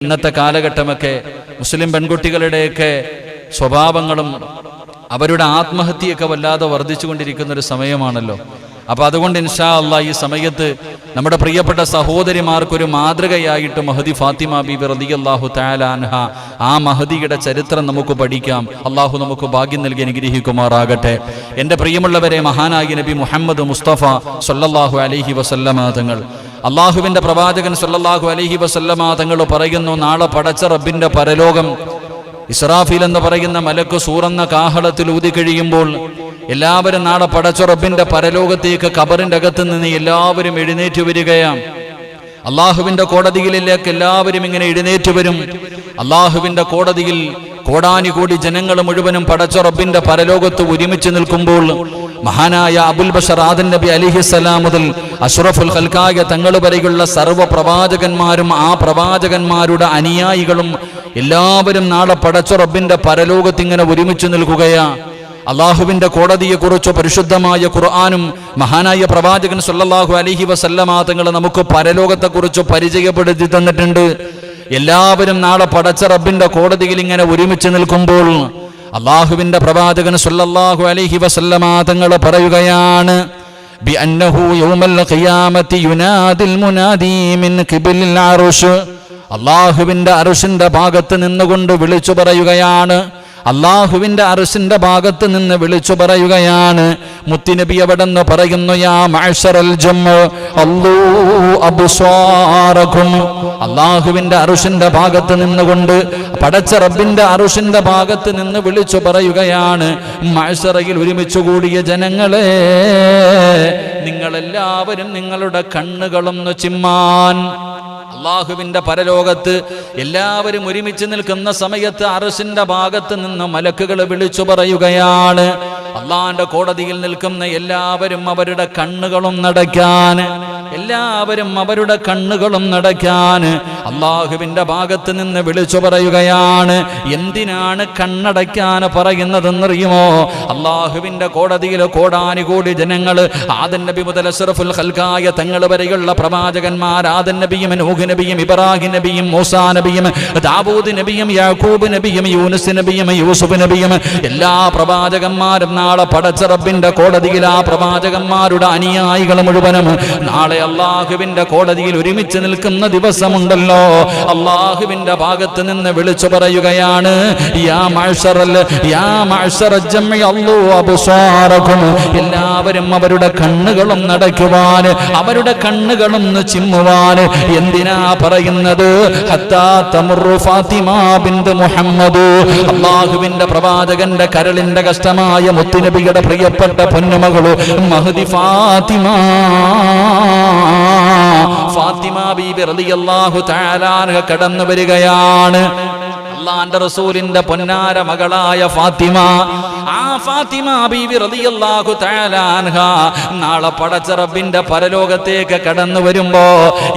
ഇന്നത്തെ കാലഘട്ടമൊക്കെ മുസ്ലിം പെൺകുട്ടികളുടെയൊക്കെ സ്വഭാവങ്ങളും അവരുടെ ആത്മഹത്യയൊക്കെ വല്ലാതെ വർദ്ധിച്ചുകൊണ്ടിരിക്കുന്ന ഒരു സമയമാണല്ലോ. അപ്പോൾ അതുകൊണ്ട് ഇൻഷാ അല്ലാഹ് ഈ സമയത്ത് നമ്മുടെ പ്രിയപ്പെട്ട സഹോദരിമാർക്കൊരു മാതൃകയായിട്ട് മഹദി ഫാത്തിമ ബീബി റളിയല്ലാഹു തആല അൻഹ ആ മഹദിയുടെ ചരിത്രം നമുക്ക് പഠിക്കാം. അള്ളാഹു നമുക്ക് ഭാഗ്യം നൽകി അനുഗ്രഹിക്കുമാറാകട്ടെ. എൻ്റെ പ്രിയമുള്ളവരെ, മഹാനായ നബി മുഹമ്മദ് മുസ്തഫ സല്ലല്ലാഹു അലൈഹി വസല്ലമ തങ്ങൾ, അള്ളാഹുവിൻ്റെ പ്രവാചകൻ സല്ലല്ലാഹു അലൈഹി വസല്ലമ തങ്ങൾ പറയുന്നു, നാളെ പടച്ച റബ്ബിൻ്റെ പരലോകം ഇസ്രാഫീൽ എന്ന് പറയുന്ന മലക്ക് സൂറന്ന കാഹളത്തിൽ ഊതി കഴിയുമ്പോൾ എല്ലാവരും നാളെ പടച്ച റബ്ബിന്റെ പരലോകത്തേക്ക് ഖബറിന്റെ അകത്ത് നിന്ന് എല്ലാവരും എഴുന്നേറ്റ് വരികയാണ്. അള്ളാഹുവിന്റെ കോടതിയിലേക്ക് എല്ലാവരും ഇങ്ങനെ എഴുന്നേറ്റ് വരും. അള്ളാഹുവിന്റെ കോടതിയിൽ കോടാനുകോടി ജനങ്ങൾ മുഴുവനും പടച്ച റബ്ബിന്റെ പരലോകത്ത് ഒരുമിച്ച് നിൽക്കുമ്പോൾ മഹാനായ അബുൽ ബഷർ ആദം നബി അലൈഹിസ്സലാം മുതൽ അഷ്റഫുൽ ഖൽഖായ തങ്ങൾ വരെയുള്ള സർവ്വ പ്രവാചകന്മാരും ആ പ്രവാചകന്മാരുടെ അനുയായികളും എല്ലാവരും നാളെ പടച്ച റബ്ബിന്റെ പരലോകത്ത് ഇങ്ങനെ ഒരുമിച്ച് നിൽക്കുകയാണ്. അള്ളാഹുവിന്റെ കോടതിയെക്കുറിച്ച് പരിശുദ്ധമായ ഖുർആനും മഹാനായ പ്രവാചകൻ സല്ലല്ലാഹു അലൈഹി വസല്ലമ തങ്ങൾ നമുക്ക് പരലോകത്തെക്കുറിച്ച് പരിചയപ്പെടുത്തി തന്നിട്ടുണ്ട്. എല്ലാവരും നാളെ പടച്ച റബ്ബിന്റെ കോടതിയിൽ ഇങ്ങനെ ഒരുമിച്ച് നിൽക്കുമ്പോൾ അള്ളാഹുവിന്റെ പ്രവാചകൻ സല്ലല്ലാഹു അലൈഹി വസല്ലമ തങ്ങൾ പറയുകയാണ്, ബിഅന്നഹു യൗമൽ ഖിയാമത്തി യുനാദിൽ മുനാദി മിൻ ഖിബലിൽ അർശ്. അള്ളാഹുവിന്റെ അർശിന്റെ ഭാഗത്ത് നിന്നുകൊണ്ട് വിളിച്ചു പറയുകയാണ്, അള്ളാഹുവിന്റെ അർശിന്റെ ഭാഗത്ത് നിന്ന് വിളിച്ചു പറയുകയാണ്. മുത്തുനബി അവിടെന്ന് പറയുന്നു, യാ മഅ്ശറൽ ജംഉ അല്ലൂ അബ്സാറകും. അള്ളാഹുവിന്റെ അർശിന്റെ ഭാഗത്ത് നിന്നുകൊണ്ട് പടച്ച റബ്ബിന്റെ അർശിന്റെ ഭാഗത്ത് നിന്ന് വിളിച്ചു പറയുകയാണ്, മഅ്ശറയിൽ ഒരുമിച്ച് കൂടിയ ജനങ്ങളെ, നിങ്ങളെല്ലാവരും നിങ്ങളുടെ കണ്ണുകളൊന്ന് ചിമ്മാൻ. അള്ളാഹുവിന്റെ പരലോകത്ത് എല്ലാവരും ഒരുമിച്ച് നിൽക്കുന്ന സമയത്ത് അർശിന്റെ ഭാഗത്ത് നിന്ന് മലക്കുകൾ വിളിച്ചു പറയുകയാണ്, അള്ളാന്റെ കോടതിയിൽ നിൽക്കുന്ന എല്ലാവരും അവരുടെ കണ്ണുകളും നടക്കാൻ, എല്ലാവരും അവരുടെ കണ്ണുകളും നടക്കാൻ അള്ളാഹുവിന്റെ ഭാഗത്ത് നിന്ന് വിളിച്ചു പറയുകയാണ്. എന്തിനാണ് കണ്ണടയ്ക്കാൻ പറയുന്നതെന്നറിയുമോ? അള്ളാഹുവിന്റെ കോടതിയിൽ കോടാനുകോടി ജനങ്ങൾ, ആദം നബി മുതൽ അഷ്റഫുൽ ഖൽഖായ തങ്ങൾ വരെയുള്ള പ്രവാചകന്മാർ, ആദം നബിയും നൂഹ് നബിയും ഇബ്രാഹിം നബിയും മൂസാ നബിയും ദാവൂദ് നബിയും യാക്കൂബ് നബിയും യൂനുസ് നബിയും യൂസുഫ് നബിയും എല്ലാ പ്രവാചകന്മാരും നാളെ പടച്ച റബ്ബിന്റെ കോടതിയിൽ ആ പ്രവാചകന്മാരുടെ അനുയായികൾ മുഴുവനും നാളെ അള്ളാഹുവിന്റെ കോടതിയിൽ ഒരുമിച്ച് നിൽക്കുന്ന ദിവസമുണ്ടല്ലോ. അള്ളാഹുവിന്റെ ഭാഗത്ത് നിന്ന് വിളിച്ചു പറയുകയാണ്, യാ മഅ്ശറൽ ജംഇ അല്ലൂ അബ്സാറകും. എല്ലാവരും അവരുടെ കണ്ണുകളും നടക്കുവാൻ, അവരുടെ കണ്ണുകളും ചിമ്മുവാൻ. എന്തിനാ പറയുന്നത്? ഹത്താ തമുറു ഫാത്തിമ ബിൻത് മുഹമ്മദ്. അള്ളാഹുവിന്റെ പ്രവാചകന്റെ കരളിന്റെ കഷ്ടമായ മുത്തുനബിയുടെ പ്രിയപ്പെട്ട പൊന്നുമകള് മഹദി ഫാത്തിമ ബീബി റളിയല്ലാഹു തആല അൻഹ കടന്നു വരികയാണ്. അല്ലാഹുവിന്റെ റസൂലിന്റെ പൊന്നാര മകളായ ഫാത്തിമ, ആ ഫാത്തിമ ബീബി റളിയല്ലാഹു തആല അൻഹ നാളെ പടച്ച റബ്ബിന്റെ പരലോകത്തേക്ക് കടന്നു വരുമ്പോ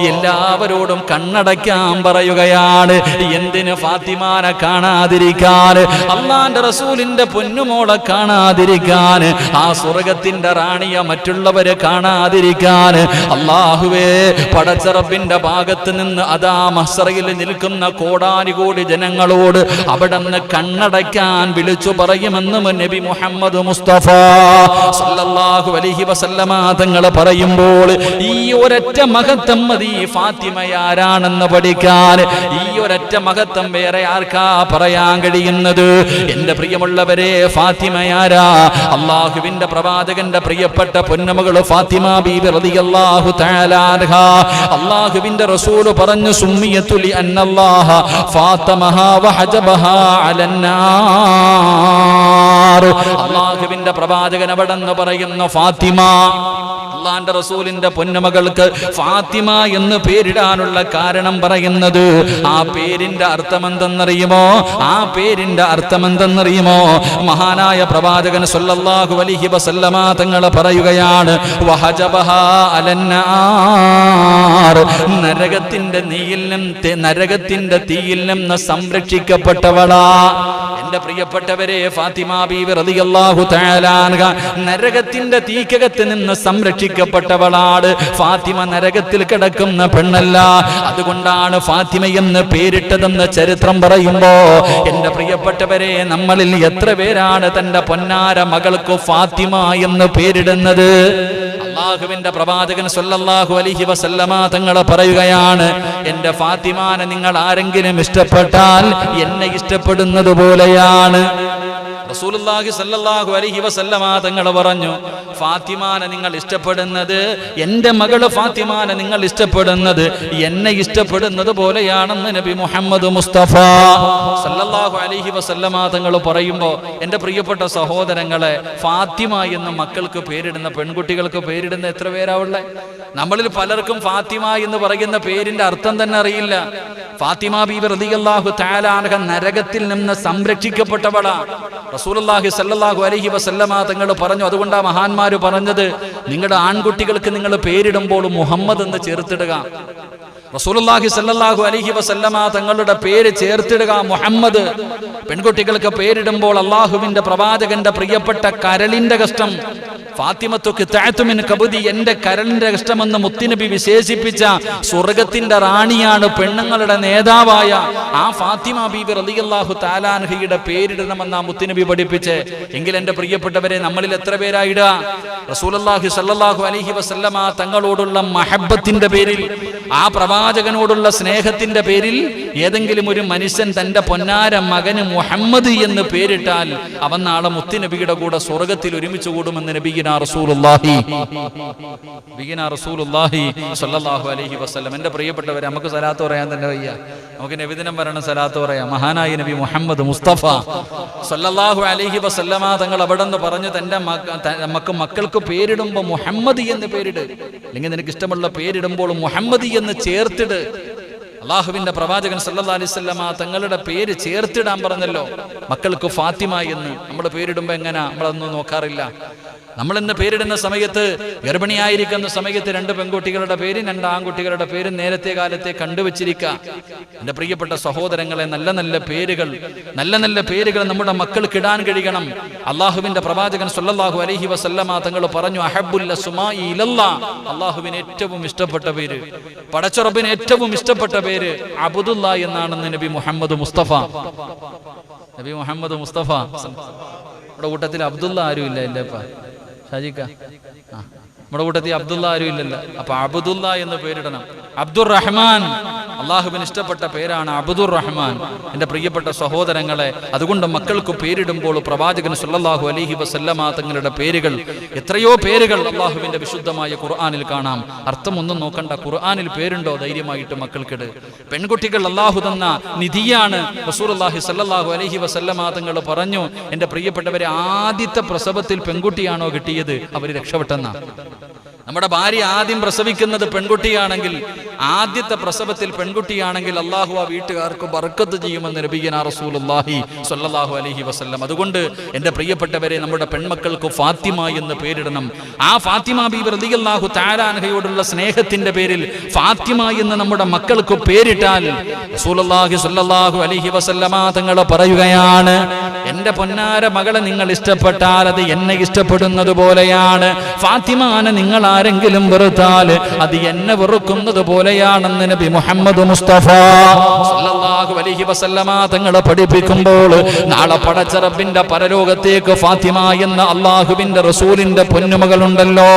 എല്ലാവരോടും കണ്ണടയ്ക്കാൻ പറയുകയാണ്. എന്തിന്? ഫാത്തിമാനെ കാണാതിരിക്കാൻ, അല്ലാഹുവിന്റെ റസൂലിന്റെ പൊന്നുമോളെ കാണാതിരിക്കാൻ, ആ സ്വർഗത്തിന്റെ റാണിയെ മറ്റുള്ളവരെ കാണാതിരിക്കാൻ. അല്ലാഹുവേ, പടച്ച റബ്ബിന്റെ ഭാഗത്ത് നിന്ന് അതാ മഹ്ശറയിൽ നിൽക്കുന്ന കോടാനുകോടി ജനങ്ങളോട് അവിടുന്ന് കണ്ണടയ്ക്കാൻ വിളിച്ചു പറയുമെന്ന് നബി മുഹമ്മദ് മുസ്തഫ സല്ലല്ലാഹു അലൈഹി വസല്ലമ തങ്ങൾ പറയുമ്പോൾ ഈ ഒരൊറ്റ മഹത്വം മതി ഫാത്തിമയാരാണെന്ന് പഠിക്കാൻ. ഈ ഒരൊറ്റ മഹത്വം വേറെ ആർക്കാ പറയാൻ കഴിയുന്നത്? എന്റെ പ്രിയമുള്ളവരെ, ഫാത്തിമയാരാ? അള്ളാഹുവിന്റെ പ്രവാചകന്റെ പ്രിയപ്പെട്ട പൊന്നുമകൾ ഫാത്തിമ ബീബി റളിയല്ലാഹു തആല അൻഹ. അള്ളാഹുവിന്റെ റസൂൽ പറഞ്ഞു, സുമ്മിയതു ലി അന്നല്ലാഹ ഫാത്തമഹാ വഹജബഹാ അലന്നാർ. അള്ളാഹുവിന്റെ പ്രവാചകൻ അവിടെന്ന് പറയുന്നു, ഫാത്തിമ, അള്ളാന്റെ റസൂലിന്റെ പൊന്നുമകൾക്ക് ഫാത്തിമ എന്ന് പേരിടാനുള്ള കാരണം പറയുന്നത്, ആ പേരിന്റെ അർത്ഥമെന്തെന്നറിയുമോ? ആ പേരിന്റെ അർത്ഥമെന്തെന്നറിയുമോ? മഹാനായ പ്രവാചകൻ സല്ലല്ലാഹു അലൈഹി വസല്ലമ തങ്ങൾ പറയുകയാണ്, വഹജബഹാ അലന്നാർ. നരകത്തിന്റെ തീയിൽ നിന്ന് സംരക്ഷിക്കപ്പെട്ടവളാ. എന്റെ പ്രിയപ്പെട്ടവരെ, ഫാത്തിമ ബീവി റളിയല്ലാഹു തആല അൻഹ നരകത്തിന്റെ തീക്കകത്ത് നിന്ന് സംരക്ഷിക്കപ്പെട്ടവളാണ്. ഫാത്തിമ നരകത്തിൽ കിടക്കുന്ന പെണ്ണല്ല. അതുകൊണ്ടാണ് ഫാത്തിമ എന്ന് പേരിട്ടതെന്ന് ചരിത്രം പറയുമ്പോ എന്റെ പ്രിയപ്പെട്ടവരെ, നമ്മളിൽ എത്ര പേരാണ് തന്റെ പൊന്നാര മകൾക്ക് ഫാത്തിമ എന്ന് പേരിടുന്നത്? അല്ലാഹുവിന്റെ പ്രവാചകൻ സല്ലല്ലാഹു അലൈഹി വസല്ലമ തങ്ങൾ പറയുകയാണ്, എന്റെ ഫാത്തിമാനെ നിങ്ങൾ ആരെങ്കിലും ഇഷ്ടപ്പെട്ടാൽ എന്നെ ഇഷ്ടപ്പെടുന്നത് പോലെയാണ്. റസൂലുള്ളാഹി സല്ലല്ലാഹു അലൈഹി വസല്ലമ തങ്ങൾ പറഞ്ഞു, ഫാത്തിമാനെ നിങ്ങൾ ഇഷ്ടപ്പെടുന്നത്, എന്റെ മകള് ഫാത്തിമാനെ നിങ്ങൾ ഇഷ്ടപ്പെടുന്നത് എന്നെ ഇഷ്ടപ്പെടുന്നത് പോലെയാണെന്ന് നബി മുഹമ്മദ് മുസ്തഫ സല്ലല്ലാഹു അലൈഹി വസല്ലമ തങ്ങൾ പറയുമ്പോൾ എന്റെ പ്രിയപ്പെട്ട സഹോദരങ്ങളെ, ഫാത്തിമ എന്ന മക്കൾക്ക് പേരിടുന്ന, പെൺകുട്ടികൾക്ക് പേരിടുന്ന എത്ര പേരാവുള്ളേ? നമ്മളിൽ പലർക്കും ഫാത്തിമ എന്ന് പറയുന്ന പേരിന്റെ അർത്ഥം തന്നെ അറിയില്ല. ഫാത്തിമ ബീവി റളിയല്ലാഹു തആല അൻഹ നരകത്തിൽ നിന്ന് സംരക്ഷിക്കപ്പെട്ടവളാണ്. റസൂലുള്ളാഹി സല്ലല്ലാഹു അലൈഹി വസല്ലമ തങ്ങൾ പറഞ്ഞു, അതുകൊണ്ടാ മഹാന്മാര് പറഞ്ഞത്, നിങ്ങളുടെ ആൺകുട്ടികൾക്ക് നിങ്ങൾ പേരിടുമ്പോൾ മുഹമ്മദ് എന്ന് ചേർത്തിടുക. റസൂലുള്ളാഹി സല്ലല്ലാഹു അലൈഹി വസല്ലമ തങ്ങളുടെ പേര് ചേർത്തിടുക മുഹമ്മദ്. പെൺകുട്ടികൾക്ക് പേരിടുമ്പോൾ അള്ളാഹുവിന്റെ പ്രവാചകന്റെ പ്രിയപ്പെട്ട കരളിന്റെ കഷ്ടം, ഫാത്തിമത്തു ഖിത്അത്തു മിൻ കബദി, എന്റെ കരളിന്റെ കഷ്ടമെന്ന് മുത്തുനബി വിശേഷിപ്പിച്ച സ്വർഗത്തിന്റെ റാണിയാണ്, പെണ്ണുങ്ങളുടെ നേതാവായ ആ ഫാത്തിമ ബീബി റളിയല്ലാഹു തആല അൻഹയുടെ പേരിടണമെന്ന് ആ മുത്തുനബി പഠിപ്പിച്ചേ. എങ്കിൽ എന്റെ പ്രിയപ്പെട്ടവരെ, നമ്മളിൽ എത്ര പേരായിടുക? റസൂലുള്ളാഹി സല്ലല്ലാഹു അലൈഹി വസല്ലമ തങ്ങളോടുള്ള മഹബ്ബത്തിന്റെ പേരിൽ, ആ പ്രവാചകനോടുള്ള സ്നേഹത്തിന്റെ പേരിൽ ഏതെങ്കിലും ഒരു മനുഷ്യൻ തന്റെ പൊന്നാര മകന് മുഹമ്മദ് എന്ന് പേരിട്ടാൽ അവൻ നാളെ മുത്തുനബിയുടെ കൂടെ സ്വർഗത്തിൽ ഒരുമിച്ച് കൂടുമെന്ന് നബിയുനാ റസൂലുള്ളാഹി സ്വല്ലല്ലാഹു അലൈഹി വസല്ലം. എന്റെ പ്രിയപ്പെട്ടവരെ, നമുക്ക് സലാത്ത് പറയാൻ തന്നെ വയ്യ, നമുക്ക് നബിദിനം പറയണം, സലാത്ത് പറയാം. മഹാനായ നബി മുഹമ്മദ് മുസ്തഫ സ്വല്ലല്ലാഹു അലൈഹി വസല്ലമ തങ്ങൾ അവിടെ നിന്ന് പറഞ്ഞു, തന്റെ മക്കൾക്ക് പേരിടുമ്പോ മുഹമ്മദ് എന്ന് പേരിട്, അല്ലെങ്കിൽ നിനക്ക് ഇഷ്ടമുള്ള പേരിടുമ്പോൾ മുഹമ്മദ് എന്ന് ചേർത്തിട്. അള്ളാഹുവിന്റെ പ്രവാചകൻ സല്ലല്ലാഹു അലൈഹി വസല്ലമ തങ്ങളുടെ പേര് ചേർത്തിടാൻ പറഞ്ഞല്ലോ. മക്കൾക്ക് ഫാത്തിമ എന്ന് നമ്മൾ പേരിടുമ്പോ എങ്ങനാ, നമ്മളതൊന്നും നോക്കാറില്ല. നമ്മൾ ഇന്ന് പേരിടുന്ന സമയത്ത്, ഗർഭിണിയായിരിക്കുന്ന സമയത്ത് 2 പെൺകുട്ടികളുടെ പേരും 2 ആൺകുട്ടികളുടെ പേരും നേരത്തെ കാലത്തെ കണ്ടുവച്ചിരിക്കുക. എന്റെ പ്രിയപ്പെട്ട സഹോദരങ്ങളെ, നല്ല നല്ല പേരുകൾ നമ്മുടെ മക്കൾക്ക് ഇടാൻ കഴിയണം. അള്ളാഹുവിന്റെ പ്രവാചകൻ സല്ലല്ലാഹു അലൈഹി വസല്ലമ തങ്ങൾ പറഞ്ഞു, അഹബ്ബുൽ അസ്മാഇ ഇലല്ലാഹ്, അള്ളാഹുവിന് ഏറ്റവും ഇഷ്ടപ്പെട്ട പേര്, പടച്ചറബിന് ഏറ്റവും ഇഷ്ടപ്പെട്ട പേര് അബ്ദുല്ലാ എന്നാണെന്ന് നബി മുഹമ്മദ് മുസ്തഫ. നമ്മുടെ കൂട്ടത്തിൽ അബ്ദുള്ള ആരും ഇല്ല, ഇല്ലപ്പാ ഷാജിക്ക? നമ്മുടെ കൂട്ടത്തിൽ അബ്ദുള്ള ആരും ഇല്ലല്ലോ. അപ്പൊ അബ്ദുള്ള എന്ന് പേരിടണം. അബ്ദുർ റഹ്മാൻ, അള്ളാഹുവിന് ഇഷ്ടപ്പെട്ട പേരാണ് അബ്ദുർ റഹ്മാൻ. എന്റെ പ്രിയപ്പെട്ട സഹോദരങ്ങളെ, അതുകൊണ്ട് മക്കൾക്ക് പേരിടുമ്പോൾ പ്രവാചകൻ സല്ലല്ലാഹു അലൈഹി വസല്ലമ തങ്ങളുടെ പേരുകൾ, എത്രയോ പേരുകൾ അള്ളാഹുവിന്റെ വിശുദ്ധമായ ഖുർആനിൽ കാണാം. അർത്ഥമൊന്നും നോക്കണ്ട, ഖുർആനിൽ പേരുണ്ടോ ധൈര്യമായിട്ട് മക്കൾക്കിട്. പെൺകുട്ടികൾ അള്ളാഹു തന്ന നിധിയാണ്. റസൂലുള്ളാഹി സല്ലല്ലാഹു അലൈഹി വസല്ലമ തങ്ങൾ പറഞ്ഞു, എന്റെ പ്രിയപ്പെട്ടവരെ, ആദ്യത്തെ പ്രസവത്തിൽ പെൺകുട്ടിയാണോ കിട്ടിയത്, അവർ രക്ഷപ്പെട്ടെന്ന. നമ്മുടെ ഭാര്യ ആദ്യം പ്രസവിക്കുന്നത് പെൺകുട്ടിയാണെങ്കിൽ, ആദ്യത്തെ പ്രസവത്തിൽ പെൺകുട്ടിയാണെങ്കിൽ അള്ളാഹു ആ വീട്ടുകാർക്ക് ബർക്കത്ത് ചെയ്യുമെന്ന് നബിയുനാ റസൂലുള്ളാഹി സ്വല്ലല്ലാഹു അലൈഹി വസല്ലം. അതുകൊണ്ട് എന്റെ പ്രിയപ്പെട്ടവരെ, നമ്മുടെ പെൺമക്കൾക്ക് ഫാത്തിമ എന്ന് പേരിടണം. ആ ഫാത്തിമ ബീബി റളിയല്ലാഹു തആല അൻഹയോടുള്ള സ്നേഹത്തിന്റെ പേരിൽ ഫാത്തിമ എന്ന് നമ്മുടെ മക്കൾക്ക് പേരിട്ടാൽ റസൂലുള്ളാഹി സ്വല്ലല്ലാഹു അലൈഹി വസല്ലമ തങ്ങൾ പറയുകയാണ്, എന്റെ പൊന്നാര മകളെ നിങ്ങൾ ഇഷ്ടപ്പെട്ടാൽ അത് എന്നെ ഇഷ്ടപ്പെടുന്നത് പോലെയാണ്. ഫാത്തിമാനെ നിങ്ങൾ ആരെങ്കിലും വെറുത്താൽ അത് എന്നെ വെറുക്കുന്നത് പോലെയാണെന്ന് നബി മുഹമ്മദ് മുസ്തഫ സല്ലല്ലാഹു അലൈഹി വസല്ലമ തങ്ങൾ പഠിപ്പിക്കുമ്പോൾ, നാളെ പടച്ച റബ്ബിന്റെ പരലോകത്തേക്ക് ഫാത്തിമ എന്ന അള്ളാഹുവിന്റെ റസൂലിന്റെ പൊന്നുമകളുണ്ടല്ലോ,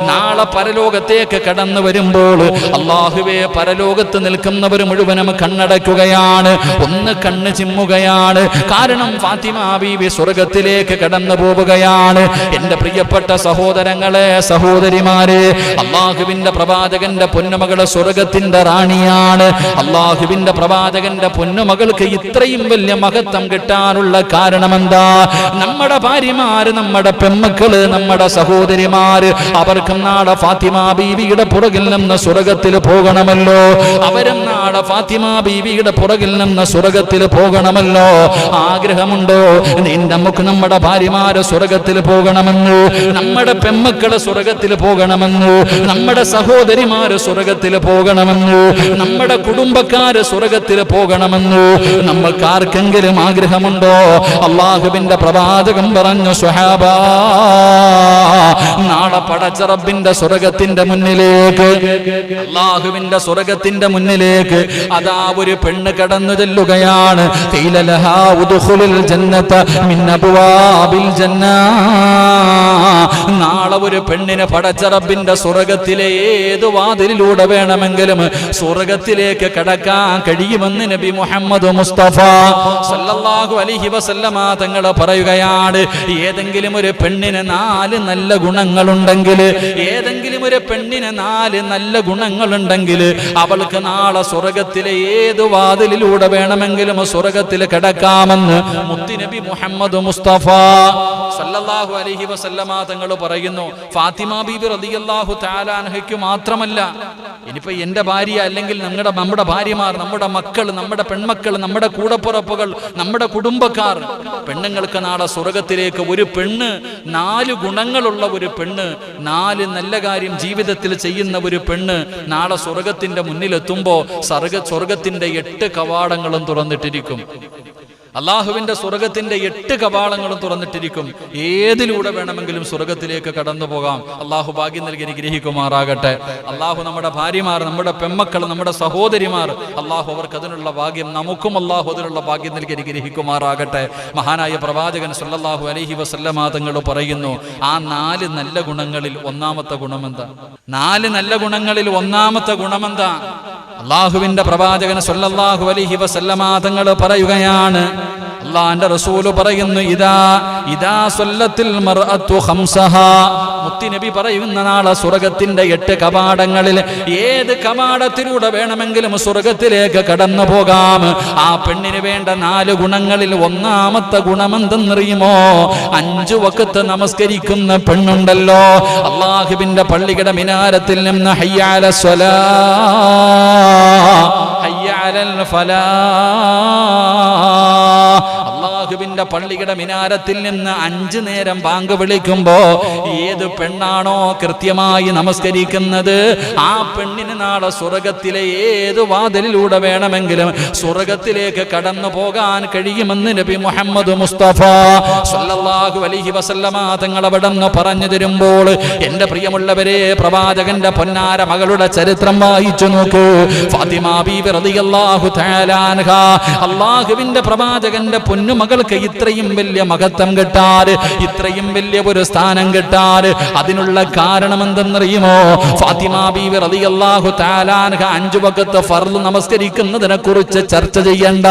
നാളെ പരലോകത്തേക്ക് കടന്നു വരുമ്പോൾ അള്ളാഹുവേ, പരലോകത്ത് നിൽക്കുന്നവർ മുഴുവനും കണ്ണടയ്ക്കുകയാണ്, ഒന്ന് കണ്ണ് ചിമ്മുകയാണ്. കാരണം ഫാത്തിമ ബീവി സ്വർഗത്തിലേക്ക് കടന്നു പോവുകയാണ്. എന്റെ പ്രിയപ്പെട്ട സഹോദരങ്ങളെ, സഹോദരിമാരെ, അള്ളാഹുവിന്റെ പ്രവാചകന്റെ പൊന്നുമകള് സ്വർഗത്തിന്റെ റാണിയാണ്. അള്ളാഹുവിന്റെ പ്രവാചകന്റെ പൊന്നുമകൾക്ക് ഇത്രയും വലിയ മഹത്വം കിട്ടാനുള്ള കാരണം എന്താ? നമ്മുടെ ഭാര്യമാര്, നമ്മുടെ പെൺമക്കള്, നമ്മുടെ സഹോദരിമാര്, അവർക്കും നാളെ ഫാത്തിമ ബീവിയുടെ പുറകിൽ നിന്ന് സ്വർഗത്തിൽ പോകണമല്ലോ. അവരും നാളെ ഫാത്തിമ ബീവിയുടെ പുറകിൽ നിന്ന് സ്വർഗത്തിൽ പോകണമല്ലോ. ആഗ്രഹമുണ്ടോ നമുക്ക് നമ്മുടെ ഭാര്യമാര് സ്വർഗത്തിൽ പോകണമെന്നോ, നമ്മുടെ പെൺമക്കള് സ്വർഗത്തിൽ പോകണമെന്നോ? പോകണമെന്നു, നമ്മുടെ സഹോദരിമാര് സ്വർഗത്തിൽ പോകണമെന്നു, നമ്മുടെ കുടുംബക്കാര് സ്വർഗത്തിൽ പോകണമെന്നു നമ്മൾക്കാർക്കെങ്കിലും ആഗ്രഹമുണ്ടോ? അള്ളാഹുവിന്റെ പ്രവാചകൻ പറഞ്ഞു, സ്വഹാബാ, നാളെ പടച്ച റബ്ബിന്റെ സ്വർഗത്തിന്റെ മുന്നിലേക്ക്, അള്ളാഹുവിന്റെ സ്വർഗത്തിന്റെ മുന്നിലേക്ക് അതാ ഒരു പെണ്ണ് കടന്നു ചെല്ലുകയാണ്. ഖീല ലഹാ ഉദ്ഖുലുൽ ജന്നത മിൻ അബ്വാബിൽ ജന്ന. നാളെ ഒരു പെണ്ണിന് പടച്ച റബ്ബിന്റെ സ്വർഗത്തിലെ ഏത് വാതിലിലൂടെ വേണമെങ്കിലും സ്വർഗത്തിലേക്ക് കടക്കാൻ കഴിയുമെന്ന് നബി മുഹമ്മദ് മുസ്തഫ സല്ലല്ലാഹു അലൈഹി വസല്ലമ തങ്ങൾ പറയുകയാണ്. ഏതെങ്കിലും ഒരു പെണ്ണിന് 4 നല്ല ഗുണങ്ങളുണ്ടെങ്കിൽ, ഏതെങ്കിലും ഒരു പെണ്ണിന് 4 നല്ല ഗുണങ്ങളുണ്ടെങ്കിൽ അവൾക്ക് നാളെ സ്വർഗത്തിലെ ഏത് വാതിലിലൂടെ വേണമെങ്കിലും സ്വർഗത്തിൽ കടക്കാമെന്ന് മുത്തുനബി മുഹമ്മദ് മുസ്തഫ സല്ലല്ലാഹു അലൈഹി വസല്ലമ തങ്ങൾ പറയുന്നു. ഫാത്തിമ ബീബി റളിയല്ലാഹു തആല അൻഹയ്ക്ക് മാത്രമല്ല, ഇനിയിപ്പോ എന്റെ ഭാര്യ അല്ലെങ്കിൽ നമ്മുടെ ഭാര്യമാർ, നമ്മുടെ മക്കൾ, നമ്മുടെ പെൺമക്കൾ, നമ്മുടെ കൂടപ്പുറപ്പുകൾ, നമ്മുടെ കുടുംബക്കാർ, പെണ്ണുങ്ങൾക്ക് നാളെ സ്വർഗത്തിലേക്ക് ഒരു പെണ്ണ്, 4 ഗുണങ്ങളുള്ള ഒരു പെണ്ണ്, 4 നല്ല കാര്യം ജീവിതത്തിൽ ചെയ്യുന്ന ഒരു പെണ്ണ് നാളെ സ്വർഗത്തിന്റെ മുന്നിലെത്തുമ്പോ സ്വർഗത്തിന്റെ 8 കവാടങ്ങളും തുറന്നിട്ടിരിക്കും. അള്ളാഹുവിന്റെ സ്വർഗത്തിന്റെ 8 കവാടങ്ങളും തുറന്നിട്ടിരിക്കും. ഏതിലൂടെ വേണമെങ്കിലും സ്വർഗത്തിലേക്ക് കടന്നു പോകാം. അള്ളാഹു ഭാഗ്യം നൽകി അനുഗ്രഹിക്കുമാറാകട്ടെ. അള്ളാഹു നമ്മുടെ ഭാര്യമാർ, നമ്മുടെ പെൺമക്കൾ, നമ്മുടെ സഹോദരിമാർ, അള്ളാഹു അവർക്ക് അതിനുള്ള ഭാഗ്യം, നമുക്കും അള്ളാഹു അതിനുള്ള ഭാഗ്യം നൽകി അനുഗ്രഹിക്കുമാറാകട്ടെ. മഹാനായ പ്രവാചകൻ സല്ലല്ലാഹു അലൈഹി വസല്ലമ തങ്ങൾ പറയുന്നു, ആ 4 നല്ല ഗുണങ്ങളിൽ ഒന്നാമത്തെ ഗുണമെന്താ? 4 നല്ല ഗുണങ്ങളിൽ ഒന്നാമത്തെ ഗുണമെന്താ? അള്ളാഹുവിന്റെ പ്രവാചകൻ സല്ലല്ലാഹു അലൈഹി വസല്ലമ തങ്ങൾ പറയുകയാണ്, അള്ളാഹുവിന്റെ റസൂൽ പറയുന്നു, ഇദാ സല്ലത്തിൽ മർഅത്തു ഖംസഹാ. മുത്തുനബി പറയുന്ന നാളെ സ്വർഗത്തിന്റെ 8 കവാടങ്ങളിൽ ഏത് കവാടത്തിലൂടെ വേണമെങ്കിലും സ്വർഗത്തിലേക്ക് കടന്നു പോകാം. ആ പെണ്ണിന് വേണ്ട 4 ഗുണങ്ങളിൽ ഒന്നാമത്തെ ഗുണമെന്തെന്നറിയുമോ? 5 വഖത്ത് നമസ്കരിക്കുന്ന പെണ്ണുണ്ടല്ലോ, അള്ളാഹുവിന്റെ പള്ളിയുടെ മിനാരത്തിൽ നിന്ന് ഹയ്യ അലസ് സ്വലാഹ്, ഹയ്യ അലൽ ഫലാഹ്, അള്ളാഹുവിന്റെ പള്ളിയുടെ മിനാരത്തിൽ നിന്ന് 5 നേരം ബാങ്ക് വിളിക്കുമ്പോ ഏത് പെണ്ണാണോ കൃത്യമായി നമസ്കരിക്കുന്നത് ആ പെണ്ണിന് നാളെ സ്വർഗത്തിലെ ഏത് വാതിലിലൂടെ വേണമെങ്കിലും സ്വർഗത്തിലേക്ക് കടന്നു പോകാൻ കഴിയുമെന്ന് നബി മുഹമ്മദ് മുസ്തഫ സല്ലല്ലാഹു അലൈഹി വസല്ലമ തങ്ങൾ അവിടെന്ന് പറഞ്ഞു തരുമ്പോൾ, എന്റെ പ്രിയമുള്ളവരെ, പ്രവാചകന്റെ പൊന്നാര മകളുടെ ചരിത്രം വായിച്ചു നോക്കൂ. ഫാത്തിമ ബീബി റളിയല്ലാഹു തആല അൻഹാ, അള്ളാഹുവിന്റെ പ്രവാചകന്റെ പൊന്നുമകൾക്ക് ഇത്രയും വലിയ മഹത്വം കിട്ടാൻ, ഇത്രയും വലിയ ഒരു സ്ഥാനം കിട്ടാൻ അതിനുള്ള കാരണം എന്തെന്നറിയുമോ? ഫാത്തിമ ബീവി റളിയല്ലാഹു തആല അൻഹ 5 വഖത്ത് ഫർള് നമസ്കരിക്കുന്നതിനെ കുറിച്ച് ചർച്ച ചെയ്യണ്ട.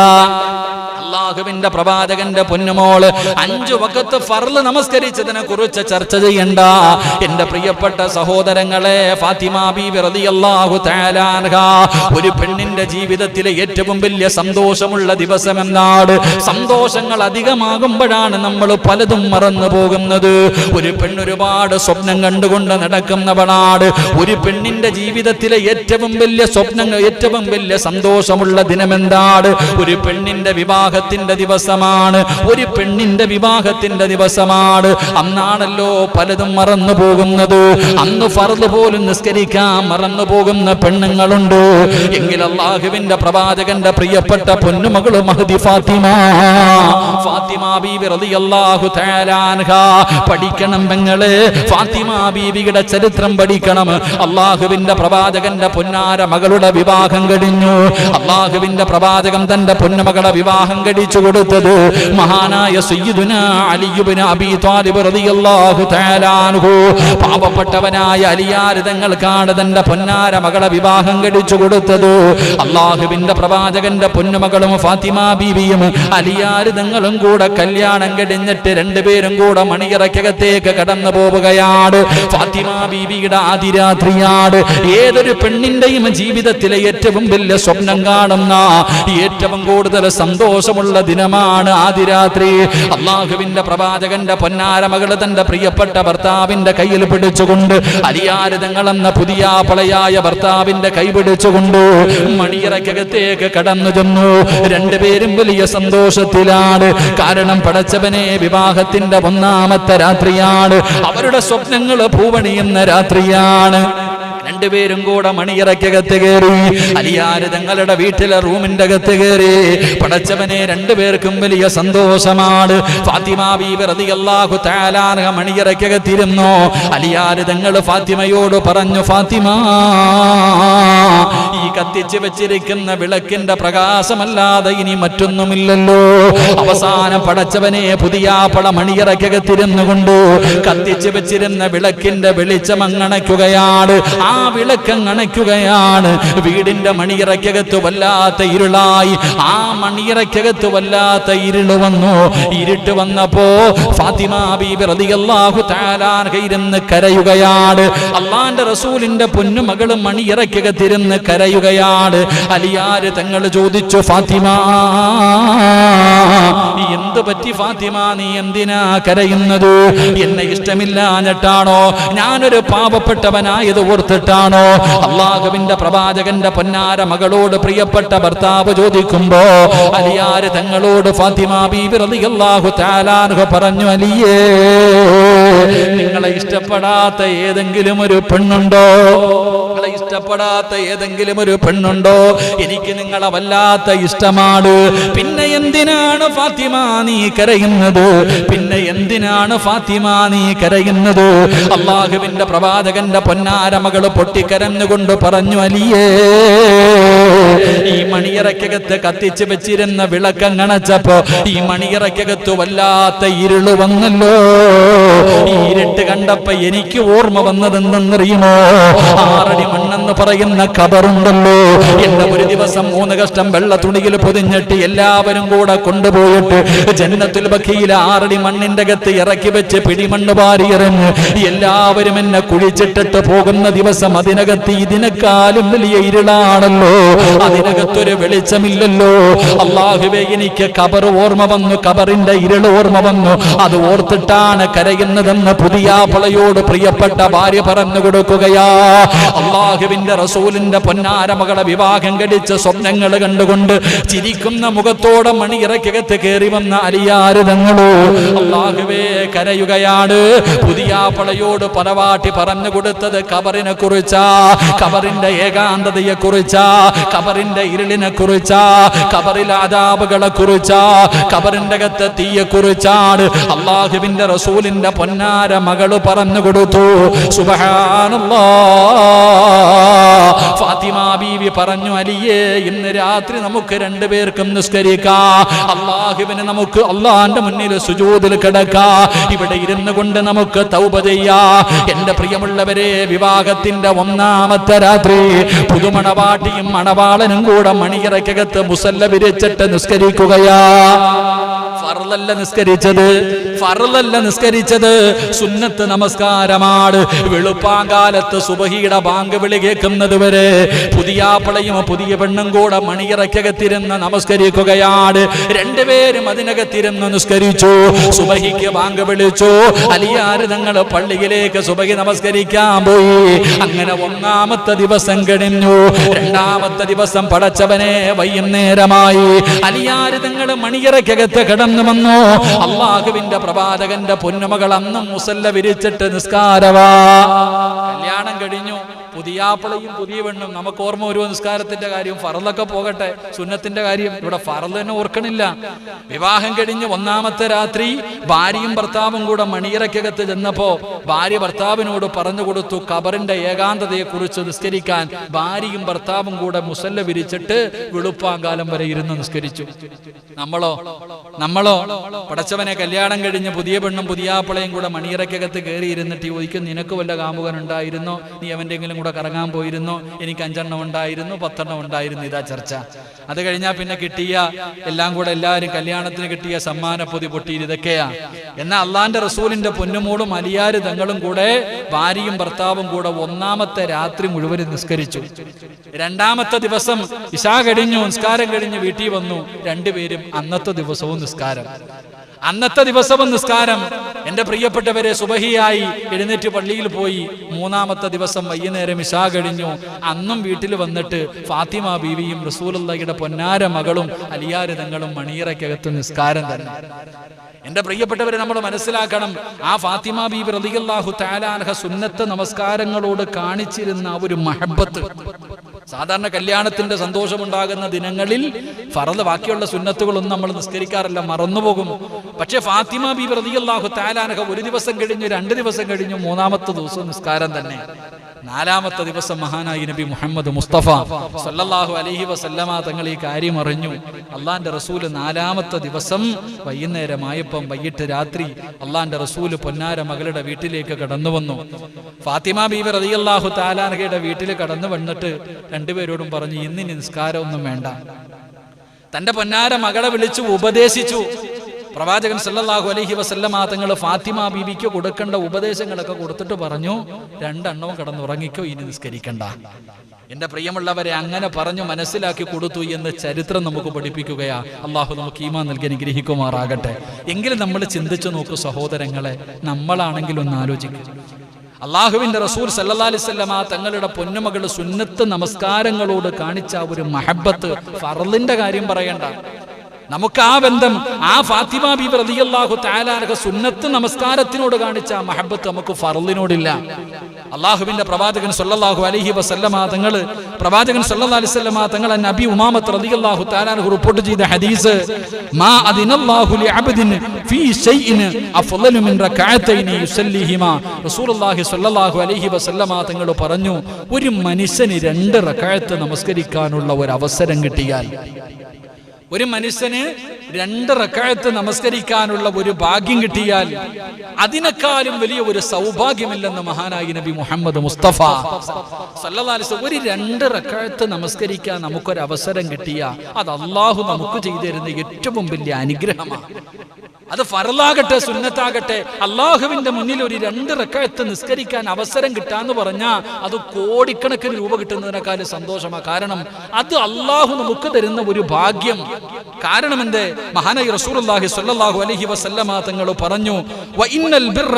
അള്ളാഹുവിന്റെ പ്രവാചകന്റെ പൊന്നുമോള് 5 വഖത്ത് ഫർള് നമസ്കരിച്ചതിനെ കുറിച്ച് ചർച്ച ചെയ്യണ്ട. എന്റെ പ്രിയപ്പെട്ട സഹോദരങ്ങളെ, ഫാത്തിമ ബീവി റളിയല്ലാഹു തആല അൻഹ ഒരു പെണ്ണിന്റെ ജീവിതത്തിലെ ഏറ്റവും വലിയ സന്തോഷമുള്ള ദിവസം എന്നാണ്. സന്തോഷങ്ങൾ അധികമാകുമ്പോഴാണ് നമ്മൾ പലതും മറന്നു പോകുന്നത്. ഒരു പെണ്ണ് ഒരുപാട് സ്വപ്നം കണ്ടുകൊണ്ട് നടക്കുന്നവളാണ്. ഒരു പെണ്ണിന്റെ ജീവിതത്തിലെ ഏറ്റവും വലിയ സ്വപ്നങ്ങൾ, ഏറ്റവും വലിയ സന്തോഷമുള്ള ദിനമെന്താണ്? ഒരു പെണ്ണിന്റെ വിവാഹത്തിന്റെ ദിവസമാണ്. ഒരു പെണ്ണിന്റെ വിവാഹത്തിന്റെ ദിവസമാണ്. അന്നാണല്ലോ പലതും മറന്നു പോകുന്നത്. അന്ന് ഫർള് പോലും നിസ്കരിക്കാൻ മറന്നു പോകുന്ന പെണ്ണുങ്ങളുണ്ട്. എങ്കിൽ അല്ലാഹുവിന്റെ പ്രവാചകന്റെ പ്രിയപ്പെട്ട പൊന്നുമകള് മഹദി ഫാത്തിമ ബീബി റളിയല്ലാഹു തആല അൻഹ പഠിക്കണം പെങ്ങളെ. ഫാത്തിമ ബീബിയുടെ ചരിത്രം പഠിക്കണം. അല്ലാഹുവിന്റെ പ്രവാചകന്റെ പൊന്നാര മകളുടെ വിവാഹം കഴിഞ്ഞു. അല്ലാഹുവിന്റെ പ്രവാചകൻ തന്റെ പൊന്നുമകളെ വിവാഹം കഴിച്ചു കൊടുത്തത് മഹാനായ സയ്യിദുനാ അലി ഇബ്നു അബീ ത്വാലിബ് റളിയല്ലാഹു തആല അൻഹു. പാവപ്പെട്ടവനായ അലിയാർ തങ്ങൾക്കാണ് തന്റെ പൊന്നാര മകളെ വിവാഹം കഴിച്ചു കൊടുത്തത്. അല്ലാഹുവിന്റെ പ്രവാചകന്റെ പൊന്നുമകളും ഫാത്തിമ ബീവിയും അലിയാർ തങ്ങളും കൂടെ കല്യാണം കഴിഞ്ഞിട്ട് 2 പേരും കൂടെ മണിയറക്കകത്തേക്ക് കടന്നു പോവുകയാണ്. ഫാത്തിമ ബീവിയുടെ ആദിരാത്രിയാണ്. ഏതൊരു പെണ്ണിന്റെയും ജീവിതത്തിലെ ഏറ്റവും വലിയ സ്വപ്നം കാണുന്ന, ഏറ്റവും കൂടുതൽ സന്തോഷം സന്തോഷമുള്ള ദിനമാണ് ആദ്യ രാത്രി. അള്ളാഹുവിന്റെ പ്രവാചകന്റെ പൊന്നാര മകള് തന്റെ പ്രിയപ്പെട്ട ഭർത്താവിന്റെ കയ്യിൽ പിടിച്ചുകൊണ്ട്, അലിയാര് തങ്ങളെന്ന പുതിയ പളയായ ഭർത്താവിന്റെ കൈ പിടിച്ചുകൊണ്ട് മണിയറക്കകത്തേക്ക് കടന്നു ചെന്നു. രണ്ടുപേരും വലിയ സന്തോഷത്തിലാണ്. കാരണം പടച്ചവനെ, വിവാഹത്തിന്റെ ഒന്നാമത്തെ രാത്രിയാണ്. അവരുടെ സ്വപ്നങ്ങൾ പൂവണിയുന്ന രാത്രിയാണ്. രണ്ടുപേരും കൂടെ മണിയറക്കകത്ത് കയറി. അലിയാര് തങ്ങളുടെ വീട്ടിലെ റൂമിന്റെ അകത്ത് കയറി. പടച്ചവനെ, രണ്ടുപേർക്കും വലിയ സന്തോഷമാണ്. ഫാത്തിമ ബീവി റളിയല്ലാഹു തആല അൻഹ മണിയറക്കകത്തിരുന്നു. അലിയാര് തങ്ങൾ ഫാത്തിമയോട് പറഞ്ഞു, ഫാത്തിമ, ഈ കത്തിച്ച് വെച്ചിരിക്കുന്ന വിളക്കിന്റെ പ്രകാശമല്ലാതെ ഇനി മറ്റൊന്നുമില്ലല്ലോ. അവസാനം പടച്ചവനെ, പുതിയ പള മണിയറക്കകത്തിരുന്നു കൊണ്ട് കത്തിച്ച് വെച്ചിരുന്ന വിളക്കിന്റെ വെളിച്ചം അങ്ങണയ്ക്കുകയാണ്. ആ വിളക്കങ്ങണയ്ക്കുകയാണ്. വീടിന്റെ മണിയറക്കകത്ത് വല്ലാത്ത ഇരുളായി. ആ മണിയറക്കകത്ത് വല്ലാത്ത ഇരുള് വന്നു. ഇരുട്ട് വന്നപ്പോ ഫാത്തിമ ബീബി റളിയല്ലാഹു തആല അൻഹ ഇരുന്ന് കരയുകയാണ്. അല്ലാഹുവിന്റെ റസൂലിന്റെ പൊന്നുമകളും മണിയറക്കകത്തിരുന്ന് കരയുകയാണ്. അലിയാര് തങ്ങൾ ചോദിച്ചു, ഫാത്തിമ, എന്ത് പറ്റി ഫാത്തിമ, നീ എന്തിനാ കരയുന്നത്? എന്നെ ഇഷ്ടമില്ലാഞ്ഞിട്ടാണോ? ഞാനൊരു പാവപ്പെട്ടവനായത് ഓർത്തിട്ടാണോ? അള്ളാഹുവിന്റെ പ്രവാചകന്റെ പൊന്നാര മകളോട് പ്രിയപ്പെട്ട ഭർത്താവ് ചോദിക്കുമ്പോ അലിയാര് തങ്ങളോട് ഫാത്തിമ ബീബി റളിയല്ലാഹു തആല അൻഹ പറഞ്ഞു, അലിയേ, നിങ്ങളെ ഇഷ്ടപ്പെടാത്ത ഏതെങ്കിലും ഒരു പെണ്ണുണ്ടോ? നിങ്ങളെ ഇഷ്ടപ്പെടാത്ത ഏതെങ്കിലും ഒരു പെണ്ണുണ്ടോ? എനിക്ക് നിങ്ങളെ വല്ലാത്ത ഇഷ്ടമാണ്. പിന്നെ എന്തിനാണ് ഫാത്തിമ നീ കരയുന്നത്? പിന്നെ എന്തിനാണ് ഫാത്തിമ നീ കരയുന്നത്? അള്ളാഹുവിന്റെ പ്രവാചകന്റെ പൊന്നാര മകള് പൊട്ടിക്കരഞ്ഞുകൊണ്ട് പറഞ്ഞു, അലിയേ, ഈ മണിയറക്കകത്ത് കത്തിച്ച് വെച്ചിരുന്ന വിളക്കങ്ങണച്ചപ്പോ ഈ മണിയറക്കകത്ത് വല്ലാത്ത ഇരുള് വന്നല്ലോ. ഈ ഇരുട്ട് കണ്ടപ്പോ എനിക്ക് ഓർമ്മ വന്നതെന്നറിയുമോ? 6 അടി മണ്ണെന്ന് പറയുന്ന ഖബറുണ്ടല്ലോ. എന്നെ ഒരു ദിവസം 3 കഷ്ടം വെള്ള തുണിയിൽ പൊതിഞ്ഞിട്ട് എല്ലാവരും കൂടെ കൊണ്ടുപോയിട്ട് ജന്നത്തുൽ ബഖീൽ 6 അടി മണ്ണിന്റെ അകത്ത് ഇറക്കി വെച്ച് പിടിമണ്ണ് വാരി എറിഞ്ഞ് എല്ലാവരും എന്നെ കുഴിച്ചിട്ടിട്ട് പോകുന്ന ദിവസം അതിനകത്ത് ഇതിനേക്കാളും വലിയ ഇരുളാണല്ലോ. അതിനകത്തൊരു വെളിച്ചമില്ലല്ലോ. അല്ലാഹുവേ, എനിക്ക് ഖബർ ഓർമ്മ വന്നു, ഖബറിന്റെ ഇരുൾ ഓർമ്മ വന്നു. അത് ഓർത്തിട്ടാണ് കരയുന്നതെന്ന് പുതിയ പളയോട് പ്രിയപ്പെട്ട ഭാര്യ പറഞ്ഞു കൊടുക്കുകയാ. അല്ലാഹുവിന്റെ റസൂലിന്റെ പൊന്നാര മകളെ വിവാഹം കഴിച്ച സ്വപ്നങ്ങൾ കണ്ടുകൊണ്ട് ചിരിക്കുന്ന മുഖത്തോടെ മണിയറക്കകത്ത് കയറി വന്ന അലിയാര് തങ്ങളോ അല്ലാഹുവേ കരയുകയാണ്. പുതിയ പളയോട് പലവാട്ടി പറഞ്ഞു കൊടുത്തത് ഖബറിനെ കുറിച്ചാ, ഖബറിന്റെ ഏകാന്തതയെ കുറിച്ചാ, ഖബറിന്റെ ഇരുളിനെ കുറിച്ചാ, ഖബറിലെ അദാബുകളെ കുറിച്ചാ, ഖബറിന്റെ അകത്തെ തീയെ കുറിച്ചാണ് അല്ലാഹുവിന്റെ റസൂലിന്റെ പൊന്നാര മകള് പറഞ്ഞു കൊടുത്തു. സുബ്ഹാനല്ലാഹ്. ഫാത്തിമ ബീവി പറഞ്ഞു, അലിയേ, ഇന്ന് രാത്രി നമുക്ക് രണ്ടുപേർക്കും നിസ്കരിക്കാം. അല്ലാഹുവിനെ നമുക്ക് അല്ലാഹുവിന്റെ മുന്നിൽ സുജൂദിൽ കിടക്കാം. ഇവിടെ ഇരുന്നു കൊണ്ട് നമുക്ക് തൗബ ചെയ്യാം. എന്റെ പ്രിയമുള്ളവരെ, വിവാഹത്തിന്റെ ഒന്നാമത്തെ രാത്രി പുതുമണവാട്ടിയും മണവാളനും കൂടെ മണിയറക്കകത്ത് മുസല്ല വിരിച്ചിട്ട് നിസ്കരിക്കുകയാ. ഫർളല്ല നിസ്കരിച്ചത്, ഫർളല്ല നിസ്കരിച്ചത്, സുന്നത്ത് നമസ്കാരമാണ്. വെളുപ്പാങ്കാലത്ത് സുബഹിയുടെ ബാങ്ക് വിളി കേൾക്കുന്നത് വരെ പുതിയ പളയും പുതിയ പെണ്ണും കൂടെ മണിയറക്കകത്തിരുന്ന് നമസ്കരിക്കുകയാണ്. രണ്ടുപേരും അതിനകത്തിരുന്ന് നിസ്കരിച്ചു. സുബഹിക്ക് ബാങ്ക് വിളിച്ചു. അലിയാര് തങ്ങൾ പള്ളിയിലേക്ക് സുബഹി നമസ്കരിക്കാൻ പോയി. അങ്ങനെ ഒന്നാമത്തെ ദിവസം കഴിഞ്ഞു. രണ്ടാമത്തെ ദിവസം പടച്ചവനെ വൈകുന്നേരമായി. അലിയാര് തങ്ങൾ മണിയറക്കകത്ത് കടന്നു വന്നു. അല്ലാഹുവിന്റെ പ്രവാചകന്റെ പൊന്നുമകൾ അന്നും മുസല്ല വിരിച്ചിട്ട് നിസ്കാരവാ. കല്യാണം കഴിഞ്ഞു. പുതിയ ആപ്പിളയും പുതിയ പെണ്ണും. നമുക്ക് ഓർമ്മ ഒരു നിസ്കാരത്തിന്റെ കാര്യം, ഫറലൊക്കെ പോകട്ടെ, സുന്നത്തിന്റെ കാര്യം ഇവിടെ ഫറൽ തന്നെ ഓർക്കണില്ല. വിവാഹം കഴിഞ്ഞ് ഒന്നാമത്തെ രാത്രി ഭാര്യയും ഭർത്താവും കൂടെ മണിയറക്കകത്ത് ചെന്നപ്പോ ഭാര്യ ഭർത്താവിനോട് പറഞ്ഞു കൊടുത്തു ഖബറിന്റെ ഏകാന്തതയെ കുറിച്ച് നിസ്കരിക്കാൻ. ഭാര്യയും ഭർത്താവും കൂടെ മുസല്ല വിരിച്ചിട്ട് വെളുപ്പാങ്കാലം വരെ ഇരുന്ന് നിസ്കരിച്ചു. നമ്മളോ പടച്ചവനെ, കല്യാണം കഴിഞ്ഞ് പുതിയ പെണ്ണും പുതിയ ആപ്പിളയും കൂടെ മണിയറക്കകത്ത് കയറി ഇരുന്നിട്ട് ചോദിക്കും, നിനക്ക് വല്ല കാമുകൻ ഉണ്ടായിരുന്നോ? നീ അവന്റെങ്കിലും കൂടെ കറങ്ങാൻ പോയിരുന്നോ, എനിക്ക് 5 എണ്ണം ഉണ്ടായിരുന്നു, 10 എണ്ണം ഉണ്ടായിരുന്നു, ഇതാ ചർച്ച. അത് കഴിഞ്ഞാൽ പിന്നെ കിട്ടിയ എല്ലാം കൂടെ എല്ലാവരും കല്യാണത്തിന് കിട്ടിയ സമ്മാനപ്പൊതി പൊട്ടിയിൽ ഇതൊക്കെയാ. എന്നാൽ അള്ളാന്റെ റസൂലിന്റെ പൊന്നുമോളും അലിയാര് തങ്ങളും കൂടെ ഭാര്യയും ഭർത്താവും കൂടെ 1-ാമത്തെ രാത്രി മുഴുവനും നിസ്കരിച്ചു. 2-ാമത്തെ ദിവസം ഇശാ കഴിഞ്ഞു, നിസ്കാരം കഴിഞ്ഞ് വീട്ടിൽ വന്നു. രണ്ടുപേരും അന്നത്തെ ദിവസവും നിസ്കാരം. എന്റെ പ്രിയപ്പെട്ടവരെ, സുബഹിയായി എഴുന്നേറ്റ് പള്ളിയിൽ പോയി. 3-ാമത്തെ ദിവസം വൈകുന്നേരം ഇശാ കഴിഞ്ഞു. അന്നും വീട്ടിൽ വന്നിട്ട് ഫാത്തിമ ബീവിയും റസൂലുള്ളാഹിയുടെ പൊന്നാര മകളും അലിയാര് തങ്ങളും മണിയറയ്ക്കകത്ത് നിസ്കാരം തന്നെ. എന്റെ പ്രിയപ്പെട്ടവരെ, നമ്മൾ മനസ്സിലാക്കണം, ആ ഫാത്തിമ ബീബി റളിയല്ലാഹു തആല അൻഹ സുന്നത്ത് നമസ്കാരങ്ങളോട് കാണിച്ചിരുന്ന ഒരു മഹബത്ത്. സാധാരണ കല്യാണത്തിന്റെ സന്തോഷമുണ്ടാകുന്ന ദിനങ്ങളിൽ ഫറദ് ബാക്കിയുള്ള സുന്നത്തുകളൊന്നും നമ്മൾ നിസ്കരിക്കാറില്ല, മറന്നുപോകും. പക്ഷെ ഫാത്തിമ ബീബി റളിയല്ലാഹു തആല അൻഹ 1 ദിവസം കഴിഞ്ഞു, 2 ദിവസം കഴിഞ്ഞു, 3-ാമത്തെ ദിവസം നിസ്കാരം തന്നെ. 4-ാമത്തെ ദിവസം മഹാനായി നബി മുഹമ്മദ് മുസ്തഫ സല്ലല്ലാഹു അലൈഹി വസല്ലമ തങ്ങൾ ഈ കാര്യം അറിഞ്ഞു. അള്ളാന്റെ റസൂല് 4-ാമത്തെ ദിവസം വൈകുന്നേരമായപ്പം, വൈകിട്ട് രാത്രി അള്ളാന്റെ റസൂല് പൊന്നാര മകളുടെ വീട്ടിലേക്ക് കടന്നു വന്നു. ഫാത്തിമ ബീബി റളിയല്ലാഹു തആല അൻഹയുടെ വീട്ടിൽ കടന്നു വന്നിട്ട് രണ്ടുപേരോടും പറഞ്ഞു, ഇന്ന് നിസ്കാരമൊന്നും വേണ്ട. തന്റെ പൊന്നാര മകളെ വിളിച്ചു ഉപദേശിച്ചു. പ്രവാചകൻ സല്ലല്ലാഹു അലൈഹി വസല്ലമ തങ്ങൾ ഫാത്തിമ ബീബിക്ക് കൊടുക്കേണ്ട ഉപദേശങ്ങളൊക്കെ കൊടുത്തിട്ട് പറഞ്ഞു, 2 എണ്ണവും കിടന്നുറങ്ങിക്കോ, ഇനി നിസ്കരിക്കണ്ട. എന്റെ പ്രിയമുള്ളവരെ, അങ്ങനെ പറഞ്ഞു മനസ്സിലാക്കി കൊടുത്തു എന്ന് ചരിത്രം നമുക്ക് പഠിപ്പിക്കുകയാ. അള്ളാഹു നമുക്ക് ഈമാൻ നൽകി അനുഗ്രഹിക്കുമാറാകട്ടെ. എങ്കിലും നമ്മൾ ചിന്തിച്ചു നോക്കൂ സഹോദരങ്ങളെ, നമ്മളാണെങ്കിലും ഒന്ന് ആലോചിക്കും. അള്ളാഹുവിന്റെ റസൂൽ സല്ലല്ലാഹു അലൈഹി വസല്ലമ തങ്ങളുടെ പൊന്നുമകൾ സുന്നത്ത് നമസ്കാരങ്ങളോട് കാണിച്ച ഒരു മഹബത്ത്, ഫർളിന്റെ കാര്യം പറയണ്ട, നമുക്ക് ആ ബന്ധം, ആ ഫാത്തിമ ബീബി റളിയല്ലാഹു തആല അൻഹ സുന്നത്ത് നമസ്കാരത്തിനോട് കാണിച്ച മഹബത്ത് നമുക്ക് ഫർളിനോടില്ല. അള്ളാഹുവിന്റെ പ്രവാചകൻ സല്ലല്ലാഹു അലൈഹി വസല്ലമ തങ്ങൾ നബി ഉമാമത്ത് റളിയല്ലാഹു തആല അൻഹു റിപ്പോർട്ട് ചെയ്ത ഹദീസ്, മാ അദിനല്ലാഹു ലിഅബ്ദിൻ ഫീ ശൈഇൻ അഫ്ളലു മിൻ റകഅതൈനി യുസല്ലിഹിമാ. റസൂലുള്ളാഹി സ്വല്ലല്ലാഹു അലൈഹി വസല്ലമ തങ്ങൾ പറഞ്ഞു, ഒരു മനുഷ്യന് 2 റകഅത്ത് നമസ്കരിക്കാനുള്ള ഒരു അവസരം കിട്ടിയാൽ, ഒരു മനുഷ്യന് 2 റകഅത്ത് നമസ്കരിക്കാനുള്ള ഒരു ഭാഗ്യം കിട്ടിയാൽ അതിനേക്കാളും വലിയ ഒരു സൗഭാഗ്യമില്ലെന്ന് മഹാനായി നബി മുഹമ്മദ് മുസ്തഫ സല്ലല്ലാഹു അലൈഹി വസല്ലം. ഒരു 2 റകഅത്ത് നമസ്കരിക്കാൻ നമുക്കൊരു അവസരം കിട്ടിയ അത് അള്ളാഹു നമുക്ക് ചെയ്തു തരുന്ന ഏറ്റവും വലിയ അനുഗ്രഹമാണ്. അത് ഫർളാകട്ടെ സുന്നത്താകട്ടെ, അള്ളാഹുവിന്റെ മുന്നിൽ ഒരു 2 റകഅത്ത് നിസ്കരിക്കാൻ അവസരം കിട്ടാന്ന് പറഞ്ഞാൽ അത് കോടിക്കണക്കിന് രൂപ കിട്ടുന്നതിനേക്കാളും സന്തോഷമാണ്. കാരണം അത് അള്ളാഹു നമുക്ക് തരുന്ന ഒരു ഭാഗ്യം. കാരണം എന്ത്? മഹാനായി റസൂലുള്ളാഹി സ്വല്ലല്ലാഹു അലൈഹി വസല്ലമ തങ്ങൾ പറഞ്ഞു, വഇന്നൽ ബിർറ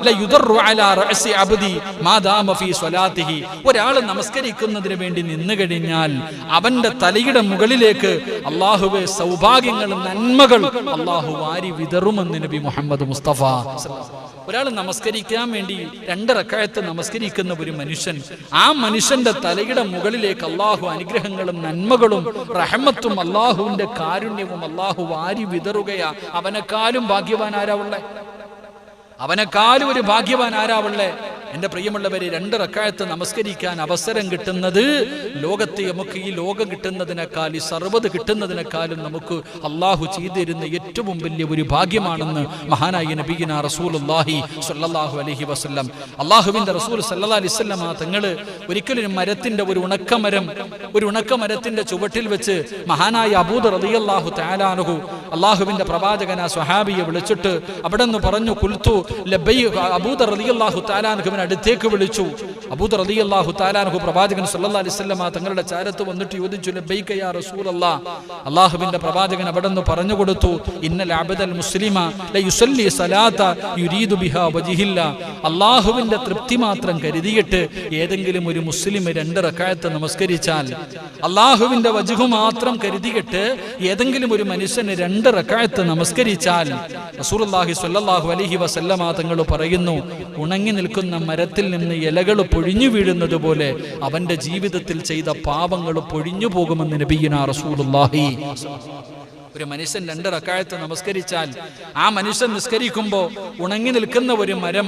ലയുദറു അലാ റഅസി അബ്ദി മാ ദാമ ഫീ സ്വലാത്തിഹി. ഒരാൾ നമസ്കരിക്കുന്നതിന് വേണ്ടി നിന്നു കഴിഞ്ഞാൽ അവന്റെ തലയുടെ മുകളിലേക്ക് അള്ളാഹുവേ സൗഭാഗ്യങ്ങൾ, നന്മകൾ അള്ളാഹു വാരി വിതറുമെന്ന് നബി മുഹമ്മദ് മുസ്തഫ. ഒരാൾ നമസ്കരിക്കാൻ വേണ്ടി 2 റകഅത്ത് നമസ്കരിക്കുന്ന ഒരു മനുഷ്യൻ, ആ മനുഷ്യന്റെ തലയുടെ മുകളിലേക്ക് അള്ളാഹു അനുഗ്രഹങ്ങളും നന്മകളും റഹ്മത്തും അള്ളാഹുവിന്റെ കാരുണ്യവും അള്ളാഹു വാരി വിതറുകയാ. അവനെക്കാളും ഭാഗ്യവാൻ ആരാവുള്ളേ? അവനെക്കാളും ഒരു ഭാഗ്യവാൻ ആരാവുള്ളേ? എന്റെ പ്രിയമുള്ളവരെ, 2 റകഅത്ത് നമസ്കരിക്കാൻ അവസരം കിട്ടുന്നത് ലോകത്തെ നമുക്ക് ഈ ലോകം കിട്ടുന്നതിനേക്കാൾ, ഈ സർവ്വത് കിട്ടുന്നതിനേക്കാളും നമുക്ക് അള്ളാഹു ചെയ്തിരുന്ന ഏറ്റവും വലിയ ഒരു ഭാഗ്യമാണെന്ന് മഹാനായ നബിയിന റസൂലുള്ളാഹി സ്വല്ലല്ലാഹു അലൈഹി വസല്ലം. അള്ളാഹുവിന്റെ റസൂൽ സല്ലല്ലാഹു അലൈഹി വസല്ലം തങ്ങൾ ഒരിക്കലും മരത്തിന്റെ ഒരു ഉണക്കമരത്തിന്റെ ചുവട്ടിൽ വെച്ച് മഹാനായ അബൂദർ റളിയല്ലാഹു തആല അൻഹു അള്ളാഹുവിന്റെ പ്രവാചകൻ ആ സ്വഹാബിയെ വിളിച്ചിട്ട് അവിടെ നിന്ന് പറഞ്ഞു, കുൽതു ലബ്ബൈക. അബൂദർ റളിയല്ലാഹു തആല അൻഹുവിനെ അടുത്തേക്ക് വിളിച്ചു. അബൂദർ റളിയല്ലാഹു തആല അൻഹു പ്രവാചകൻ സല്ലല്ലാഹു അലൈഹി വസല്ലം തങ്ങളുടെ ചാരത്ത് വന്നിട്ട് ചോദിച്ചു, ലബ്ബൈക യാ റസൂലല്ലാഹ്. അള്ളാഹുവിന്റെ പ്രവാചകൻ അവിടെ നിന്ന് പറഞ്ഞു കൊടുത്തു, ഇന്നൽ അബ്ദൽ മുസ്ലിമ ലയുസല്ലി സലാത യുരീദു ബിഹാ വജ്ഹില്ലാ. അള്ളാഹുവിന്റെ തൃപ്തി മാത്രം കരുതിയിട്ട് ഏതെങ്കിലും ഒരു മുസ്ലിം 2 റകഅത്ത് നമസ്കരിച്ചാൽ, അള്ളാഹുവിന്റെ വജ്ഹ് മാത്രം കരുതിയിട്ട് ഏതെങ്കിലും ഒരു മനുഷ്യന് 2 റകഅത്ത് നമസ്കരിച്ചാൽ, റസൂലുള്ളാഹി സ്വല്ലല്ലാഹു അലൈഹി വസല്ലം തങ്ങൾ പറയുന്നു, ഉണങ്ങി നിൽക്കുന്ന മരത്തിൽ നിന്ന് ഇലകൾ പൊഴിഞ്ഞു വീഴുന്നത് പോലെ അവന്റെ ജീവിതത്തിൽ ചെയ്ത പാപങ്ങൾ പൊഴിഞ്ഞു പോകുമെന്ന് നബിയിന റസൂലുള്ളാഹി. ഒരു മനുഷ്യൻ 2 റക്അത്ത് നമസ്കരിച്ചാൽ ആ മനുഷ്യൻ നിസ്കരിക്കുമ്പോൾ ഉണങ്ങി നിൽക്കുന്ന ഒരു മരം,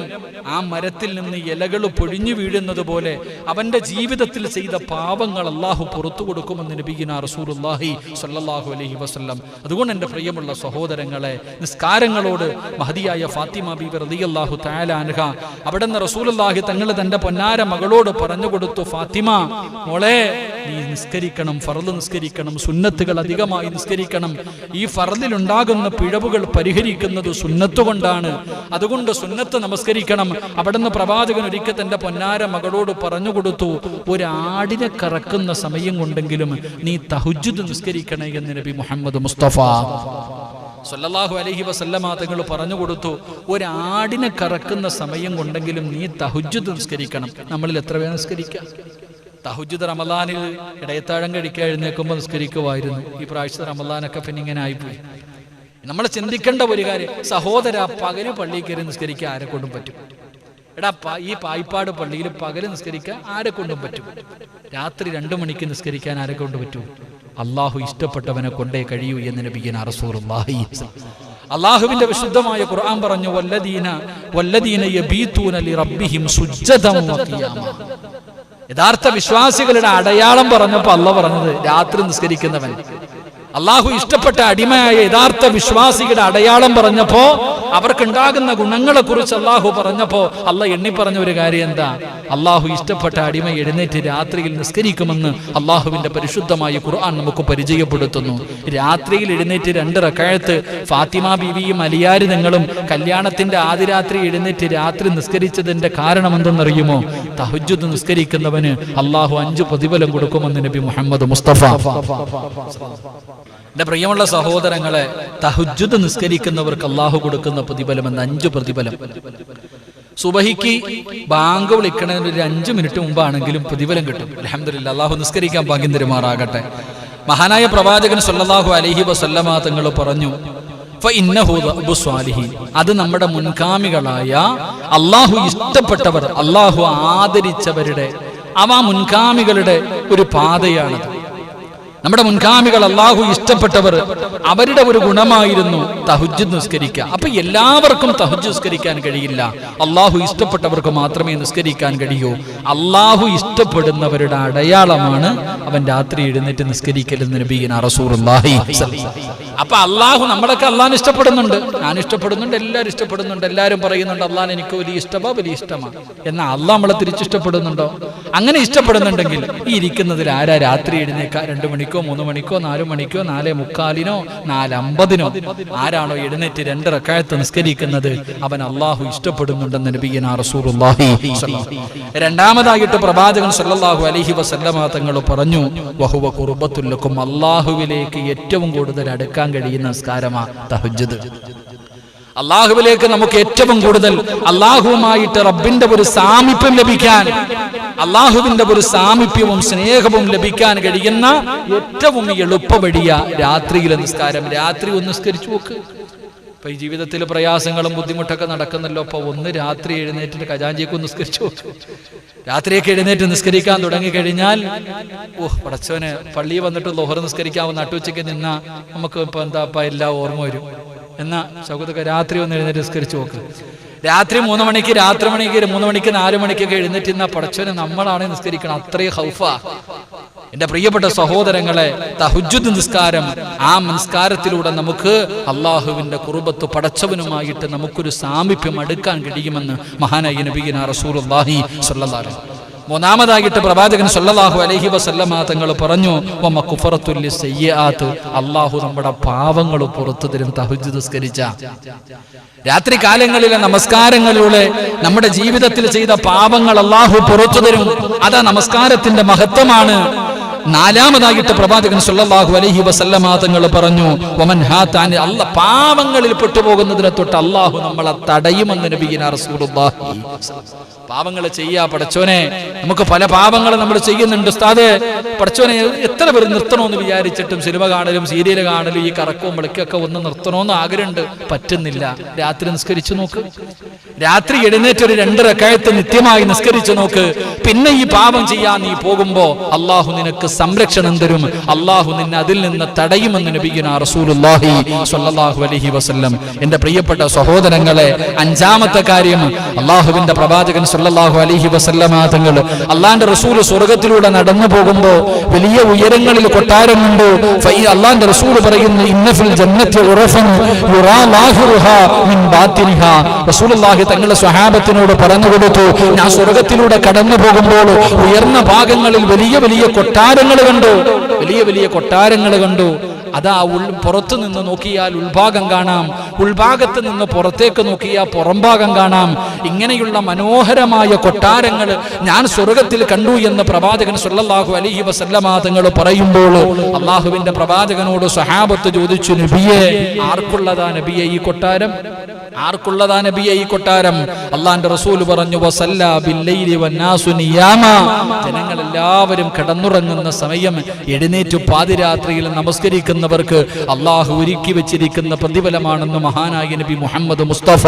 ആ മരത്തിൽ നിന്ന് ഇലകൾ പൊഴിഞ്ഞു വീഴുന്നത് പോലെ അവന്റെ ജീവിതത്തിൽ ചെയ്ത പാപങ്ങൾ അല്ലാഹു പുറത്തു കൊടുക്കുമെന്ന് നബിയുനാ റസൂലുള്ളാഹി സ്വല്ലല്ലാഹു അലൈഹി വസല്ലം. അതുകൊണ്ട് എൻ്റെ പ്രിയമുള്ള സഹോദരങ്ങളെ, നിസ്കാരങ്ങളോട് മഹദിയായ ഫാത്തിമ ബീബി റളിയല്ലാഹു തആല അൻഹ അവിടുന്ന് റസൂലുള്ളാഹി തങ്ങൾ തന്റെ പൊന്നാര മകളോട് പറഞ്ഞു കൊടുത്തു, ഫാത്തിമ മോളെ നീ നിസ്കരിക്കണം, ഫർള് നിസ്കരിക്കണം, സുന്നത്തുകൾ അധികമായി നിസ്കരിക്കണം. ഈ ഫർളിൽ ഉണ്ടാകുന്ന പിഴവുകൾ പരിഹരിക്കുന്നത് സുന്നത്ത് കൊണ്ടാണ്. അതുകൊണ്ട് സുന്നത്ത് നമസ്കരിക്കണം. അവിടുന്ന് പ്രവാചകൻ ഒരിക്കൽ തന്റെ പൊന്നാര മകളോട് പറഞ്ഞു കൊടുത്തു, ഒരാടിനെ കറക്കുന്ന സമയം കൊണ്ടെങ്കിലും നീ തഹജ്ജുദ് നിസ്കരിക്കണേ എന്ന് നബി മുഹമ്മദ് മുസ്തഫ സല്ലല്ലാഹു അലൈഹി വസല്ലമ തങ്ങൾ പറഞ്ഞു കൊടുത്തു. ഒരാടിനെ കറക്കുന്ന സമയം കൊണ്ടെങ്കിലും നീ തഹജ്ജുദ് നിസ്കരിക്കണം. നമ്മളിൽ എത്ര പേർ നിസ്കരിക്കാം? തഹജ്ജുദ് റമളാനിൽ ഇടയത്താഴം കഴിക്കാൻ എഴുന്നേൽക്കുമ്പോൾ നിസ്കരിക്കുമായിരുന്നു. ഈ പ്രാവശ്യത്തെ റമളാനൊക്കെ പിന്നെ ഇങ്ങനെ ആയിപ്പോയി. നമ്മൾ ചിന്തിക്കേണ്ട ഒരു കാര്യം, സഹോദര, പകല് പള്ളിയിൽ കയറി നിസ്കരിക്കാൻ ആരെ കൊണ്ടും പറ്റും? എടാ, ഈ പായിപ്പാട് പള്ളിയിൽ പകല് നിസ്കരിക്കാൻ ആരെ കൊണ്ടും പറ്റും? രാത്രി 2 മണിക്ക് നിസ്കരിക്കാൻ ആരെ കൊണ്ട് പറ്റൂ? അള്ളാഹു ഇഷ്ടപ്പെട്ടവനെ കൊണ്ടേ കഴിയൂ എന്ന് നബിയുനാ റസൂലുള്ളാഹി. അള്ളാഹുവിന്റെ വിശുദ്ധമായ ഖുർആൻ പറഞ്ഞു, വല്ലദീന യബീതൂന ലിറബ്ബിഹിം സുജ്ജദൻ വഖിയാമ. യഥാർത്ഥ വിശ്വാസികളുടെ അടയാളം പറഞ്ഞപ്പോൾ അല്ലാഹു പറഞ്ഞത് രാത്രി നിസ്കരിക്കുന്നവൻ. അള്ളാഹു ഇഷ്ടപ്പെട്ട അടിമയായ യഥാർത്ഥ വിശ്വാസികളുടെ അടയാളം പറഞ്ഞപ്പോ അവർക്കുണ്ടാകുന്ന ഗുണങ്ങളെ കുറിച്ച് അള്ളാഹു പറഞ്ഞപ്പോ അള്ളാഹ് എണ്ണി പറഞ്ഞ ഒരു കാര്യം എന്താ? അള്ളാഹു ഇഷ്ടപ്പെട്ട അടിമ എഴുന്നേറ്റ് രാത്രിയിൽ നിസ്കരിക്കുമെന്ന് അള്ളാഹുവിന്റെ പരിശുദ്ധമായ ഖുർആൻ നമുക്ക് പരിചയപ്പെടുത്തുന്നു. രാത്രിയിൽ എഴുന്നേറ്റ് 2 റക്അത്ത് ഫാത്തിമ ബീവിയും അലിയാരി നിങ്ങളും കല്യാണത്തിന്റെ ആദ്യ രാത്രി എഴുന്നേറ്റ് രാത്രി നിസ്കരിച്ചതിന്റെ കാരണം എന്തെന്നറിയുമോ? തഹജ്ജുദ് നിസ്കരിക്കുന്നവന് അള്ളാഹു 5 പ്രതിഫലം കൊടുക്കുമെന്ന് നബി മുഹമ്മദ് മുസ്തഫ. എന്റെ പ്രിയമുള്ള സഹോദരങ്ങളെ, തഹജ്ജുദ് നിസ്കരിക്കുന്നവർക്ക് അള്ളാഹു കൊടുക്കുന്ന പ്രതിഫലം എന്ന് 5 പ്രതിഫലം. സുബഹിക്ക് ബാങ്ക് വിളിക്കണതിന് ഒരു 5 മിനിറ്റ് മുമ്പാണെങ്കിലും പ്രതിഫലം കിട്ടും. അൽഹംദുലില്ലാഹ്, അള്ളാഹു നിസ്കരിക്കാൻ ഭാഗ്യം തരുമാറാകട്ടെ. മഹാനായ പ്രവാചകൻ സല്ലല്ലാഹു അലൈഹി വസല്ലമ തങ്ങൾ പറഞ്ഞു, ഫഇന്നഹു ദഅബു സ്വാലിഹീൻ, അത് നമ്മുടെ മുൻഗാമികളായ അള്ളാഹു ഇഷ്ടപ്പെട്ടവർ, അള്ളാഹു ആദരിച്ചവരുടെ മുൻഗാമികളുടെ ഒരു പാതയാണത്. നമ്മുടെ മുൻഗാമികൾ, അള്ളാഹു ഇഷ്ടപ്പെട്ടവർ, അവരുടെ ഒരു ഗുണമായിരുന്നു തഹജ്ജുദ് നിസ്കരിക്കുക. അപ്പൊ എല്ലാവർക്കും തഹജ്ജുദ് നിസ്കരിക്കാൻ കഴിയില്ല. അള്ളാഹു ഇഷ്ടപ്പെട്ടവർക്ക് മാത്രമേ നിസ്കരിക്കാൻ കഴിയൂ. അള്ളാഹു ഇഷ്ടപ്പെടുന്നവരുടെ അടയാളമാണ് അവൻ രാത്രി എഴുന്നേറ്റ് നിസ്കരിക്കലെന്ന് നബിയുനാ റസൂലുള്ളാഹി. അപ്പൊ അള്ളാഹു, നമ്മളൊക്കെ അള്ളാഹിനെ ഇഷ്ടപ്പെടുന്നുണ്ട്, ഞാൻ ഇഷ്ടപ്പെടുന്നുണ്ട്, എല്ലാവരും ഇഷ്ടപ്പെടുന്നുണ്ട്, എല്ലാവരും പറയുന്നുണ്ട് അള്ളാഹിനെ എനിക്ക് വലിയ ഇഷ്ടമാണ്. എന്നാൽ അള്ളാഹ് നമ്മളെ തിരിച്ചിഷ്ടപ്പെടുന്നുണ്ടോ? അങ്ങനെ ഇഷ്ടപ്പെടുന്നുണ്ടെങ്കിൽ ഈ ഇരിക്കുന്നതിൽ ആരാ രാത്രി എഴുന്നേൽക്കുക? 2 മണിക്കോ 3 മണിക്കോ 4 മണിക്കോ 4:45 4:50 ആരാണോ എഴുന്നേറ്റ് 2 റക്അത്ത് നിസ്കരിക്കുന്നത് അവൻ അള്ളാഹു ഇഷ്ടപ്പെടുന്നുണ്ടെന്ന് നബിയുനാ റസൂലുള്ളാഹി. രണ്ടാമതായിട്ട് പ്രവാചകൻ സല്ലല്ലാഹു അലൈഹി വസല്ലമ തങ്ങൾ പറഞ്ഞു, വഹുവ ഖുർബത്തുൽ ലക്കും, അള്ളാഹുവിലേക്ക് ഏറ്റവും കൂടുതൽ അടുക്കാൻ കഴിയുന്ന നിസ്കാരമാ തഹജ്ജുദ്. അള്ളാഹുവിലേക്ക് നമുക്ക് ഏറ്റവും കൂടുതൽ അള്ളാഹുവുമായിട്ട് റബ്ബിന്റെ ഒരു സാമീപ്യം ലഭിക്കാൻ, അള്ളാഹുവിന്റെ ഒരു സാമീപ്യവും സ്നേഹവും ലഭിക്കാൻ കഴിയുന്ന ഏറ്റവും എളുപ്പവഴിയ രാത്രിയിലെ നിസ്കാരം. രാത്രി ഒന്ന് നിസ്കരിച്ചു നോക്ക്. ഇപ്പൊ ഈ ജീവിതത്തിൽ പ്രയാസങ്ങളും ബുദ്ധിമുട്ടൊക്കെ നടക്കുന്നല്ലോ. അപ്പൊ ഒന്ന് രാത്രി എഴുന്നേറ്റിട്ട് ഖജാഞ്ചിയൊക്കെ നിസ്കരിച്ചു നോക്ക്. രാത്രിയൊക്കെ എഴുന്നേറ്റ് നിസ്കരിക്കാൻ തുടങ്ങി കഴിഞ്ഞാൽ പടച്ചവന് പള്ളിയിൽ വന്നിട്ട് ളുഹർ നിസ്കരിക്കാവുന്ന നട്ടുച്ചയ്ക്ക് നിന്നാ നമുക്ക് ഇപ്പൊ എന്താ എല്ലാം ഓർമ്മ വരും. എന്നാ സൗകര്യമൊക്കെ രാത്രി ഒന്ന് എഴുന്നേറ്റ് നിസ്കരിച്ചു നോക്ക്. രാത്രി 3 മണിക്ക്, 3 മണിക്ക് 4 മണിക്കൊക്കെ എഴുന്നേറ്റ് നിന്നാ പടച്ചവന് നമ്മളാണ് നിസ്കരിക്കണം. അത്രയും ഹൗഫാ. എന്റെ പ്രിയപ്പെട്ട സഹോദരങ്ങളെ, തഹജ്ജുദ് നിസ്കാരം, ആ നിസ്കാരത്തിലൂടെ നമുക്ക് അള്ളാഹുവിന്റെ ഖുർബത്ത് പടച്ചവനുമായിട്ട് നമുക്കൊരു സാമീപ്യം അടുക്കാൻ കഴിയുമെന്ന് മഹാനായ നബിയുനാ റസൂലുള്ളാഹി സ്വല്ലല്ലാഹു അലൈഹി വസല്ലം. മൂന്നാമതായിട്ട് പ്രവാചകൻ സല്ലല്ലാഹു അലൈഹി വസല്ലമ തങ്ങൾ പറഞ്ഞു, വമഗ്ഫിറത്തുൽ ലിസ്സയ്യിആത്ത്, അള്ളാഹു നമ്മുടെ പാവങ്ങൾ പുറത്തു തരും തഹജ്ജുദ് നിസ്കരിച്ച. രാത്രി കാലങ്ങളിലെ നമസ്കാരങ്ങളിലൂടെ നമ്മുടെ ജീവിതത്തിൽ ചെയ്ത പാപങ്ങൾ അള്ളാഹു പുറത്തു തരും. അതാ നമസ്കാരത്തിന്റെ മഹത്വമാണ്. നാലാമതായിട്ട് പ്രവാചകൻ സല്ലല്ലാഹു അലൈഹി വസല്ലമ തങ്ങൾ പറഞ്ഞു, വമൻ ഹാതാൻ, അല്ലാഹ് പാവങ്ങളിൽ പെട്ടുപോകുന്നതിനെ തൊട്ട് അള്ളാഹു നമ്മളെ തടയുമെന്ന് നബിയുനാ റസൂലുള്ളാഹി. പാവങ്ങൾ ചെയ്യാ പടച്ചോനെ, നമുക്ക് പല പാവങ്ങളും നമ്മൾ ചെയ്യുന്നുണ്ട് ഉസ്താദേ. പടച്ചോനെ, എത്ര പേര് നിർത്തണമെന്ന് വിചാരിച്ചിട്ടും സിനിമ കാണലും സീരിയൽ കാണലും ഈ കറക്കവും വിളിക്കൊക്കെ ഒന്ന് നിർത്തണമെന്ന് ആഗ്രഹമുണ്ട്, പറ്റുന്നില്ല. രാത്രി നിസ്കരിച്ചു നോക്ക്. രാത്രി എഴുന്നേറ്റ് ഒരു 2 റക്അത്ത് നിത്യമായി നിസ്കരിച്ചു നോക്ക്. പിന്നെ ഈ പാപം ചെയ്യാൻ നീ പോകുമ്പോ അള്ളാഹു നിനക്ക് സംരക്ഷണം തരും, അള്ളാഹു നിന്നെ അതിൽ നിന്ന് തടയുമെന്ന് നബിയുനാ റസൂലുള്ളാഹി സ്വല്ലല്ലാഹു അലൈഹി വസല്ലം. എന്റെ പ്രിയപ്പെട്ട സഹോദരങ്ങളെ, അഞ്ചാമത്തെ കാര്യം, അള്ളാഹുവിന്റെ പ്രവാചകൻ സ്വല്ലല്ലാഹു അലൈഹി വസല്ലമ തങ്ങൾ അള്ളാന്റെ റസൂൽ സ്വർഗ്ഗത്തിലൂടെ നടന്നു പോകുമ്പോ വലിയ ഉയരങ്ങളിൽ കൊട്ടാരമുണ്ട്. അള്ളാന്റെ റസൂൽ പറയുന്നു, ഇന്ന ഫിൽ ജന്നത്തി ഉറഫൻ യുറാ ലാഹിറുഹാ മിൻ ബാത്തിനിഹാ. റസൂലുള്ളാഹി തങ്ങളുടെ സ്വഹാബത്തിനോട് പറഞ്ഞു കൊടുത്തു, ഞാൻ സ്വർഗ്ഗത്തിലൂടെ കടന്നു പോകുമ്പോൾ ഉയർന്ന ഭാഗങ്ങളിൽ വലിയ വലിയ കൊട്ടാരങ്ങൾ കണ്ടു, വലിയ വലിയ കൊട്ടാരങ്ങൾ കണ്ടു. അതാ പുറത്തു നിന്ന് നോക്കിയാൽ ഉൾഭാഗം കാണാം, ഉൾഭാഗത്ത് നിന്ന് പുറത്തേക്ക് നോക്കിയാൽ പുറംഭാഗം കാണാം. ഇങ്ങനെയുള്ള മനോഹരമായ കൊട്ടാരങ്ങൾ ഞാൻ സ്വർഗ്ഗത്തിൽ കണ്ടു എന്ന് പ്രവാചകൻ സ്വല്ലല്ലാഹു അലൈഹി വസല്ലമ തങ്ങൾ പറയുമ്പോൾ അള്ളാഹുവിന്റെ പ്രവാചകനോട് സ്വഹാബത്ത് ചോദിച്ചു, നബിയെ, ആർക്കുള്ളതാ നബിയെ ഈ കൊട്ടാരം? ആർക്കുള്ളതാ നബിയെ ഈ കൊട്ടാരം? അള്ളാന്റെ റസൂൽ പറഞ്ഞു, വസല്ലാ ബില്ലൈലി വന്നാസു നിയാമ. ജനങ്ങൾ എല്ലാവരും കിടന്നുറങ്ങുന്ന സമയം എഴുന്നേറ്റ് പാതിരാത്രിയിൽ നമസ്കരിക്കുന്നവർക്ക് അള്ളാഹു ഒരുക്കി വെച്ചിരിക്കുന്ന പ്രതിഫലമാണെന്ന് മഹാനായ നബി മുഹമ്മദ് മുസ്തഫ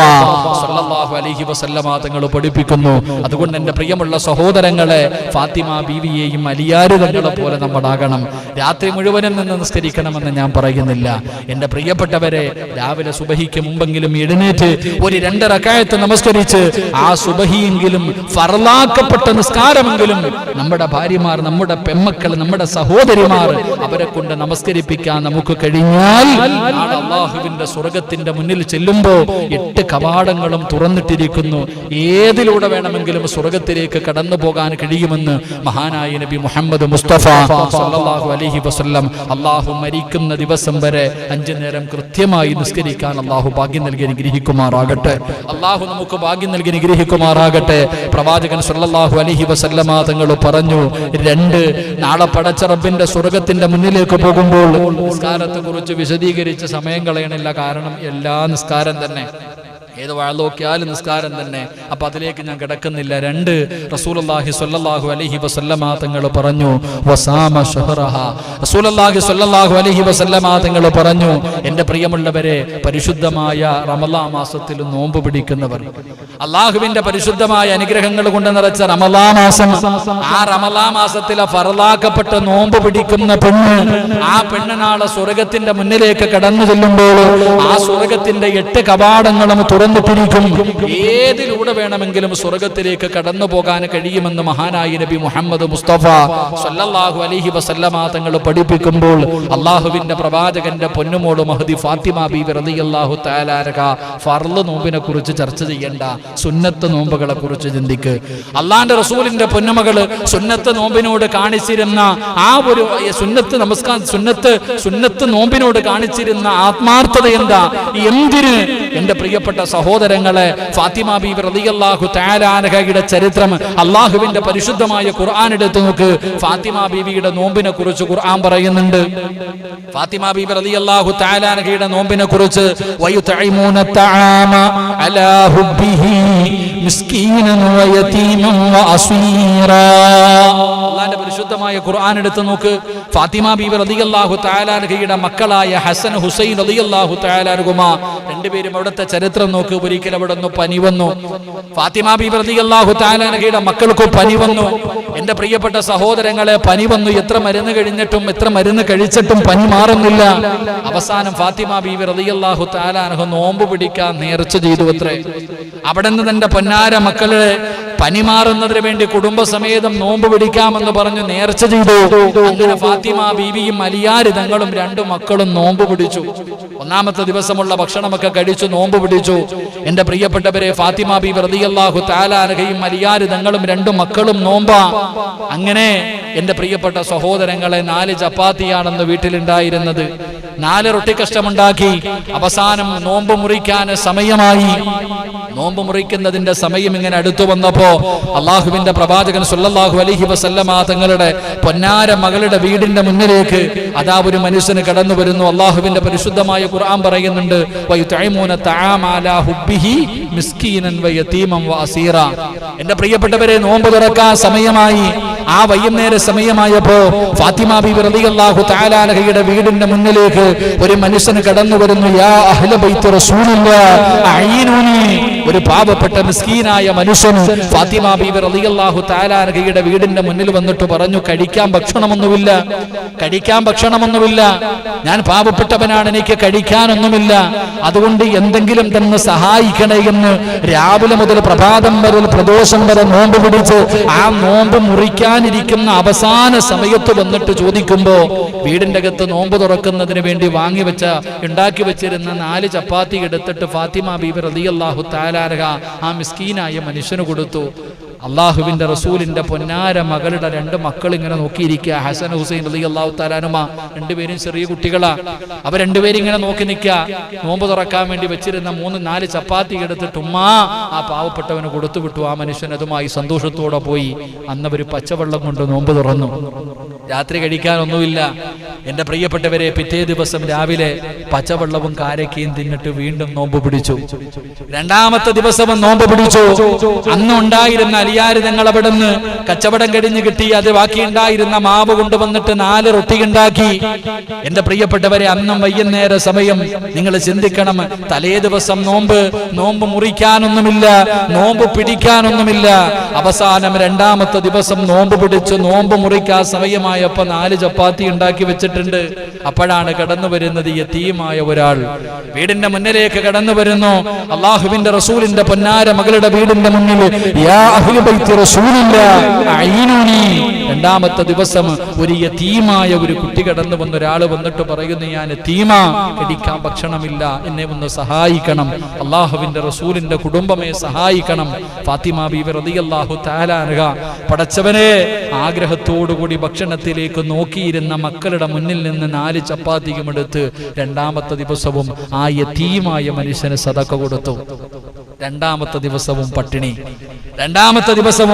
സല്ലല്ലാഹു അലൈഹി വസല്ലമ തങ്ങൾ പഠിപ്പിക്കുന്നു. അതുകൊണ്ട് എന്റെ പ്രിയമുള്ള സഹോദരങ്ങളെ, ഫാത്തിമ ബീവിയെയും അലിയാർ തങ്ങളെ പോലെ നമ്മളാകണം. രാത്രി മുഴുവനും നിന്ന് നിസ്കരിക്കണമെന്ന് ഞാൻ പറയുന്നില്ല. എന്റെ പ്രിയപ്പെട്ടവരെ, രാവിലെ സുബഹിക്ക് മുമ്പെങ്കിലും എഴുന്നേറ്റ് ഒരു 2 റക്അത്ത് നമസ്കരിച്ച് ആ സുബഹിയെങ്കിലും ഫർളാക്കപ്പെട്ട നിസ്കാരമെങ്കിലും നമ്മുടെ ഭാര്യമാർ, നമ്മുടെ പെമ്മക്കൾ, നമ്മുടെ സഹോദരിമാർ അവരെ കൊണ്ട് നമസ്കരിപ്പിക്കാൻ നമുക്ക് കഴിഞ്ഞാൽ അല്ലാഹുവിന്റെ സ്വർഗ്ഗത്തിന്റെ മുന്നിൽ ചെല്ലുമ്പോ 8 കവാടങ്ങളും തുറന്നിട്ടിരിക്കുന്നു. ഏതിലൂടെ വേണമെങ്കിലും സ്വർഗ്ഗത്തിലേക്ക് കടന്നു പോകാൻ കഴിയുമെന്ന് മഹാനായ നബി മുഹമ്മദ് മുസ്തഫ സല്ലല്ലാഹു അലൈഹി വസല്ലം. അല്ലാഹു മരിക്കുന്ന ദിവസം വരെ 5 നേരം കൃത്യമായി നിസ്കരിക്കാൻ അല്ലാഹു ഭാഗ്യം നൽകി അനുഗ്രഹിക്കുമാറാകട്ടെ. അല്ലാഹു നമുക്ക് ഭാഗ്യം നൽകി അനുഗ്രഹിക്കുമാറാകട്ടെ. പ്രവാചകൻ സല്ലല്ലാഹു അലൈഹി വസല്ലമ തങ്ങൾ പറഞ്ഞു, 2 നാളെ പടച്ച റബ്ബിന്റെ സ്വർഗ്ഗത്തിന്റെ മുന്നിലേക്ക് പോകുമ്പോൾ നിസ്കാരത്തെ കുറിച്ച് വിശദീകരിച്ച് സമയം കളയണില്ല. കാരണം എല്ലാ നിസ്കാരം തന്നെ, ഏത് വാഴ നോക്കിയാലും നിസ്കാരം തന്നെ. അപ്പൊ അതിലേക്ക് ഞാൻ കിടക്കുന്നില്ല. 2 റസൂലുള്ളാഹി സ്വല്ലല്ലാഹു അലൈഹി വസല്ലമ തങ്ങൾ പറഞ്ഞു, വസാമ ശഹറഹ. റസൂലുള്ളാഹി സ്വല്ലല്ലാഹു അലൈഹി വസല്ലമ തങ്ങൾ പറഞ്ഞു, എന്റെ പ്രിയമുള്ളവരെ, പരിശുദ്ധമായ റമളാൻ മാസത്തിൽ നോമ്പ് പിടിക്കുന്നവർ, അള്ളാഹുവിന്റെ പരിശുദ്ധമായ അനുഗ്രഹങ്ങൾ കൊണ്ട് നിറച്ച റമളാൻ മാസം, ആ റമളാൻ മാസത്തിലെ ഫർളാക്കപ്പെട്ട നോമ്പ് പിടിക്കുന്ന പെണ്ണ്, ആ പെണ്ണ് നാളെ സ്വർഗ്ഗത്തിന്റെ മുന്നിലേക്ക് കടന്നു ചെല്ലുമ്പോൾ ആ സ്വർഗ്ഗത്തിന്റെ 8 കവാടങ്ങളും തുറന്നിട്ടിരിക്കും. ഏതിലൂടെ വേണമെങ്കിലും സ്വർഗ്ഗത്തിലേക്ക് കടന്നു പോകാൻ കഴിയുമെന്ന് മഹാനായ നബി മുഹമ്മദ് മുസ്തഫ സല്ലല്ലാഹു അലൈഹി വസല്ലമ തങ്ങൾ പഠിപ്പിക്കുമ്പോൾ അള്ളാഹുവിന്റെ പ്രവാചകന്റെ പൊന്നുമോള് മഹദി ഫാത്തിമ ബീവി റളിയല്ലാഹു തആല അൻഹ ഫർള് നോമ്പിനെ കുറിച്ച് ചർച്ച ചെയ്യേണ്ട, സുന്നത്ത് നോമ്പുകളെ കുറിച്ച് ചിന്തിക്ക്. അള്ളാന്റെ റസൂലിന്റെ പൊന്നുമകള് സുന്നത്ത് നോമ്പിനോട് കാണിച്ചിരുന്ന ആ ഒരു സുന്നത്ത് നോമ്പിനോട് കാണിച്ചിരുന്ന ആത്മാർത്ഥത എന്താ? എന്തിന്? എന്റെ പ്രിയപ്പെട്ട സഹോദരങ്ങളെ, ഫാത്തിമ ബീവി റളിയല്ലാഹു തആല അൻഹയുടെ ചരിത്രം അള്ളാഹുവിന്റെ പരിശുദ്ധമായ ഖുർആൻ എടുത്തു നോക്ക്. ഫാത്തിമ ബീവിയുടെ നോമ്പിനെ കുറിച്ച് ഖുർആൻ പറയുന്നുണ്ട്. ഫാത്തിമ ബീവി റളിയല്ലാഹു തആല അൻഹയുടെ നോമ്പിനെ കുറിച്ച്, വയുതഇമൂന തആമ അലാ ഹുബ്ബിഹി മിസ്കീനൻ വയതീമൻ വഅസീറാ. അല്ലാഹുവിന്റെ പരിശുദ്ധമായ ഖുർആൻ എടുത്തു നോക്ക്. ഫാത്തിമ ബീവി റളിയല്ലാഹു തആല അൻഹയുടെ മക്കളായ ഹസൻ, ഹുസൈൻ റളിയല്ലാഹു തആല അൻഹുമാ രണ്ടുപേരും അവിടുത്തെ ചരിത്രം നോക്ക്. ഒരിക്കൽ അവിടെ നിന്ന് പനി വന്നു. ഫാത്തിമ ബീവി റളിയല്ലാഹു തആല അൻഹയുടെ മക്കൾക്ക് പനി വന്നു. എന്റെ പ്രിയപ്പെട്ട സഹോദരങ്ങളെ, പനി വന്നു. എത്ര മരുന്ന് കഴിഞ്ഞിട്ടും എത്ര മരുന്ന് കഴിച്ചിട്ടും പനി മാറുന്നില്ല. അവസാനം ഫാത്തിമ ബീവി റളിയല്ലാഹു തആല അൻഹ നോമ്പ് പിടിക്കാൻ നേർച്ച ചെയ്തു അത്രേ. അവിടെ നിന്ന് തന്റെ പൊന്നാര മക്കളെ പനി മാറുന്നതിന് വേണ്ടി കുടുംബസമേതം നോമ്പ് പിടിക്കാമെന്ന് പറഞ്ഞു നേർച്ച ചെയ്തു. അങ്ങനെ ഫാത്തിമ ബീവിയും അലിയാര് തങ്ങളും 2 മക്കളും നോമ്പ് പിടിച്ചു. 1ാമത്തെ ദിവസമുള്ള ഭക്ഷണമൊക്കെ കഴിച്ചു നോമ്പ് പിടിച്ചു. എന്റെ പ്രിയപ്പെട്ടവരെ, ഫാത്തിമ ബീവി റളിയല്ലാഹു തആല അൻഹയും അലിയാര് തങ്ങളും 2 മക്കളും നോമ്പാ. അങ്ങനെ എന്റെ പ്രിയപ്പെട്ട സഹോദരങ്ങളെ, 4 ചപ്പാത്തിയാണെന്ന് വീട്ടിലുണ്ടായിരുന്നത്. 4 റൊട്ടി കഷ്ടമുണ്ടാക്കി. അവസാനം നോമ്പ് മുറിക്കാൻ സമയമായി. നോമ്പ് മുറിക്കുന്നതിന്റെ സമയം ഇങ്ങനെ അടുത്തു വന്നപ്പോ അള്ളാഹുവിന്റെ പ്രവാചകൻ സല്ലല്ലാഹു അലൈഹി വസല്ലമ തങ്ങളുടെ പൊന്നാര മകളുടെ വീടിന്റെ മുന്നിലേക്ക് അതാ ഒരു മനുഷ്യന് കടന്നു വരുന്നു. അള്ളാഹുവിന്റെ പരിശുദ്ധമായ ഖുർആൻ പറയുന്നുണ്ട്, വയുതഇമൂന തആമ അലാ ഹുബ്ബിഹി മിസ്കീനൻ വയതീമൻ വഅസീറ. എന്റെ പ്രിയപ്പെട്ടവരെ, നോമ്പ് തുറക്കാൻ സമയമായി. ആ വൈകുന്നേര സമയമായപ്പോ ഫാത്തിമ ബീബി റളിയല്ലാഹു തആല അൻഹയുടെ വീടിന്റെ മുന്നിലേക്ക് ഒരു മനുഷ്യൻ കടന്നു വരുന്നു. യാ അഹ്ല ബൈത്ത് റസൂലില്ലാഹ് അഈനൂനി. ഒരു പാവപ്പെട്ട മിസ്കീനായ മനുഷ്യൻ ഫാത്തിമ ബീബി റളിയല്ലാഹു തആല അൻഹയുടെ വീടിന്റെ മുന്നിൽ വന്നിട്ട് പറഞ്ഞു, കഴിക്കാൻ ഭക്ഷണമൊന്നുമില്ല, ഞാൻ പാവപ്പെട്ടവനാണ്, എനിക്ക് കഴിക്കാനൊന്നുമില്ല, അതുകൊണ്ട് എന്തെങ്കിലും തന്നെ സഹായിക്കണേ എന്ന് രാവിലെ മുതൽ പ്രഭാതം വരെ പ്രദോഷം വരെ നോമ്പ് പിടിച്ച് ആ നോമ്പ് മുറിക്കാനിരിക്കുന്ന അവസാന സമയത്ത് വന്നിട്ട് ചോദിക്കുമ്പോ വീടിന്റെ അകത്ത് നോമ്പ് തുറക്കുന്നതിന് വേണ്ടി ഉണ്ടാക്കി വെച്ചിരുന്ന 4 ചപ്പാത്തി എടുത്തിട്ട് ഫാത്തിമ ബീബി റളിയല്ലാഹു തആല അൻഹ ആ മിസ്കീനായ മനുഷ്യന് കൊടുത്തു. അള്ളാഹുവിന്റെ റസൂലിന്റെ പൊന്നാര മകളുടെ 2 മക്കൾ ഇങ്ങനെ നോക്കിയിരിക്കുക. ഹസൻ ഹുസൈൻ റളിയല്ലാഹു തആല അൻഹുമാ, 2 പേരും ചെറിയ കുട്ടികളാ. അവർ 2 പേരും ഇങ്ങനെ നോക്കി നിൽക്കുക. നോമ്പ് തുറക്കാൻ വേണ്ടി വെച്ചിരുന്ന 3-4 ചപ്പാത്തി എടുത്തിട്ട് ഉമ്മാ ആ പാവപ്പെട്ടവന് കൊടുത്തു വിട്ടു. ആ മനുഷ്യൻ അതുമായി സന്തോഷത്തോടെ പോയി. അന്നവര് പച്ചവെള്ളം കൊണ്ട് നോമ്പ് തുറന്നു. രാത്രി കഴിക്കാനൊന്നുമില്ല. എന്റെ പ്രിയപ്പെട്ടവരെ, പിറ്റേ ദിവസം രാവിലെ പച്ചവെള്ളവും കാരക്കയും തിന്നിട്ട് വീണ്ടും നോമ്പ് പിടിച്ചു. 2ാമത്തെ ദിവസവും നോമ്പ് പിടിച്ചു. അന്നുണ്ടായിരുന്ന അലിയാര് തങ്ങൾ അവിടുന്ന് കച്ചവടം കഴിഞ്ഞ് കിട്ടി അത് ബാക്കിയുണ്ടായിരുന്ന മാവ് കൊണ്ടുവന്നിട്ട് 4 റൊട്ടി ഉണ്ടാക്കി. എന്റെ പ്രിയപ്പെട്ടവരെ, അന്നും വൈകുന്നേര സമയം നിങ്ങൾ ചിന്തിക്കണം, തലേ ദിവസം നോമ്പ് മുറിക്കാനൊന്നുമില്ല, നോമ്പ് പിടിക്കാനൊന്നുമില്ല. അവസാനം 2ാമത്തെ ദിവസം നോമ്പ് പിടിച്ചു. നോമ്പ് മുറിക്കാൻ സമയമായപ്പോ 4 ചപ്പാത്തി ഉണ്ടാക്കി വെച്ചിട്ടുണ്ട്. അപ്പോഴാണ് കടന്നു വരുന്നത് യതീമായ ഒരാൾ. വീടിന്റെ മുന്നിലേക്ക് കടന്നു വരുന്നു. അള്ളാഹുവിന്റെ റസൂലിന്റെ പൊന്നാര മകളുടെ വീടിന്റെ മുന്നിൽ യാ അഹ്ല ബൈത്ത് റസൂലില്ലാഹ് അഈനൂനി. 2ാമത്തെ ദിവസം ഒരു യതീമായ ഒരു കുട്ടി കടന്നു വന്ന ഒരാൾ വന്നിട്ട് പറയുന്നു, ഞാൻ യതീമാ, കഴിക്കാൻ ഭക്ഷണമില്ല, എന്നെ ഒന്ന് സഹായിക്കണം, അള്ളാഹുവിന്റെ റസൂലിന്റെ കുടുംബമേ സഹായിക്കണം. ഫാത്തിമ ബീബി റളിയല്ലാഹു തആല അൻഹ പടച്ചവനെ ആഗ്രഹത്തോടുകൂടി ഭക്ഷണത്തിലേക്ക് നോക്കിയിരുന്ന മക്കളുടെ മുന്നിൽ നിന്ന് 4 ചപ്പാത്തിയും എടുത്ത് 2ാമത്തെ ദിവസവും ആ യതീമായ മനുഷ്യന് സദഖ കൊടുത്തു. 2ാമത്തെ ദിവസവും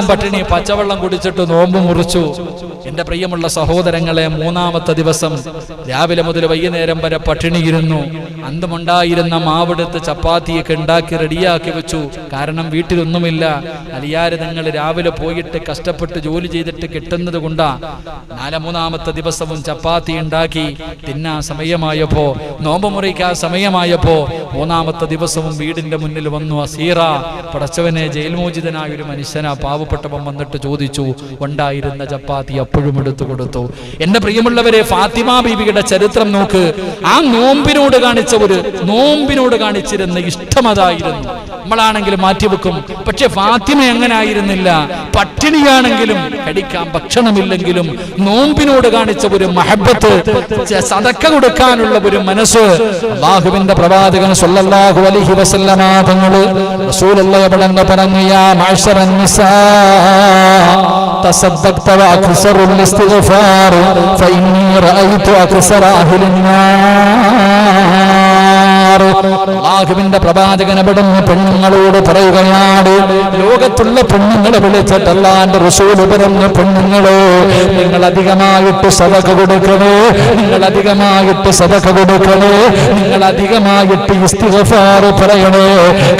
പട്ടിണി. പച്ചവെള്ളം കുടിച്ചിട്ട് നോമ്പ് മുറിച്ചു. എന്റെ പ്രിയമുള്ള സഹോദരങ്ങളെ, 3ാമത്തെ ദിവസം രാവിലെ മുതൽ വൈകുന്നേരം വരെ പട്ടിണിയിരുന്നു. അന്തമുണ്ടായിരുന്ന മാവെടുത്ത് ചപ്പാത്തിയൊക്കെ ഉണ്ടാക്കി റെഡിയാക്കി വെച്ചു. കാരണം വീട്ടിലൊന്നുമില്ല. അലിയാര് തങ്ങൾ രാവിലെ പോയിട്ട് കഷ്ടപ്പെട്ട് ജോലി ചെയ്തിട്ട് കിട്ടുന്നത് കൊണ്ടാ. 3ാമത്തെ ദിവസവും ചപ്പാത്തി ഉണ്ടാക്കി തിന്നാൻ സമയമായപ്പോ, നോമ്പ് മുറിക്കാൻ സമയമായപ്പോ 3ാമത്തെ ദിവസവും വീടിന്റെ മുന്നിൽ വന്നു അസീറ. പടച്ചവനെ, ജയിൽമോചിതനായ ഒരു മനുഷ്യനാ പാവപ്പെട്ടവൻ വന്നിട്ട് ചോദിച്ചു. ഉണ്ടായിരുന്ന ചപ്പാത്തി അപ്പോഴും എടുത്തു കൊടുത്തു. എന്റെ പ്രിയമുള്ളവരെ, ഫാത്തിമ ബീബിയുടെ ചരിത്രം നോക്ക്. ആ നോമ്പിനോട് കാണിച്ചിരുന്ന ഇഷ്ടം അതായിരുന്നു. നമ്മളാണെങ്കിലും മാറ്റിവെക്കും. പക്ഷെ ഫാത്തിമ എങ്ങനായിരുന്നില്ല. പട്ടിണിയാണെങ്കിലും കഴിക്കാൻ ഭക്ഷണമില്ലെങ്കിലും നോമ്പിനോട് കാണിച്ച ഒരു മഹബത്ത്, സദഖ കൊടുക്കാനുള്ള ഒരു മനസ്സ്. അല്ലാഹുവിന്റെ പ്രവാചകൻ സ്വല്ലല്ലാഹു അലൈഹി വസല്ലമ തങ്ങൾ റസൂലുള്ളാഹി പറഞ്ഞു, യാ മഅ്ശറൻ നിസാ തസദ്ദഖ്ത വഅക്സറുൽ ഇസ്തിഗ്ഫാർ ഫഇന്നി റഅയ്തു അക്സറ അഹ്ലിൻ നാർ. അല്ലാഹുവിന്റെ പ്രവാചകൻ അവിടുന്ന് പെണ്ണുങ്ങളോട് പറയുകയാണ്, ലോകത്തുള്ള പെണ്ണുങ്ങളെ വിളിച്ചിട്ട് അല്ലാഹുവിന്റെ റസൂൽ പറഞ്ഞു, പെണ്ണുങ്ങളെ നിങ്ങൾ അധികമായിട്ട് സദഖ കൊടുക്കണേ, നിങ്ങൾ അധികമായിട്ട് ഇസ്തിഗ്ഫാർ പറയണേ.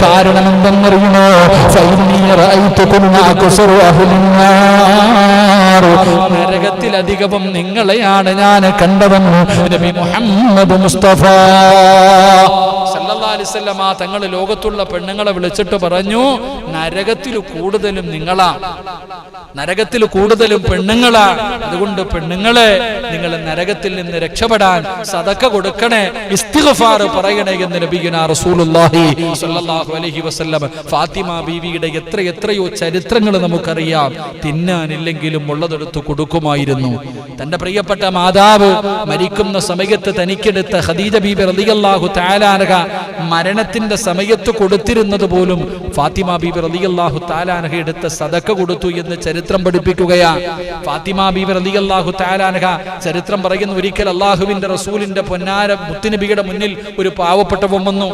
കാരണം എന്തെന്നറിയുമോ? ഫഇന്നി റഅയ്തുകുന്ന അക്സറു അഹ്ലിൻ നാർ. നരകത്തിലധികവും നിങ്ങളെയാണ് ഞാൻ കണ്ടതെന്ന് നബി മുഹമ്മദ് മുസ്തഫ സല്ലല്ലാഹു അലൈഹി വസല്ലം തങ്ങൾ ലോകത്തുള്ള പെണ്ണുങ്ങളെ വിളിച്ചിട്ട് പറഞ്ഞു, നരകത്തിൽ കൂടുതലും പെണ്ണുങ്ങളാ. അതുകൊണ്ട് പെണ്ണുങ്ങളെ, നിങ്ങൾ നരകത്തിൽ നിന്ന് രക്ഷപ്പെടാൻ സദഖ കൊടുക്കണേ, ഇസ്തിഗ്ഫാർ പറയണേ എന്ന് നബിയുനാ റസൂലുള്ളാഹി സ്വല്ലല്ലാഹു അലൈഹി വസല്ലം. ഫാത്തിമ ബീവിയുടെ എത്രയോ ചരിത്രങ്ങൾ നമുക്കറിയാം. തിന്നാനില്ലെങ്കിലും ഉള്ളതെടുത്ത് കൊടുക്കുമായിരുന്നു. തന്റെ പ്രിയപ്പെട്ട മാതാവ് മരിക്കുന്ന സമയത്ത് തനിക്കെടുത്ത ഖദീജ ബീബി റളിയല്ലാഹു തആല അൻഹ മരണത്തിന്റെ സമയത്ത് കൊടുത്തിരുന്നത് പോലും ഫാത്തിമ ബീബി റളിയല്ലാഹു തആല അൻഹ എടുത്ത സദഖ കൊടുത്തു എന്ന് ചരിത്രം പഠിപ്പിക്കുകയാണ്. ഫാത്തിമ ബീബി റളിയല്ലാഹു തആല അൻഹ ചരിത്രം പറയുന്ന, ഒരിക്കൽ അല്ലാഹുവിന്റെ റസൂലിന്റെ പൊന്നാര മുത്തുനബിയുടെ മുന്നിൽ ഒരു പാവപ്പെട്ടവൻ വന്നു,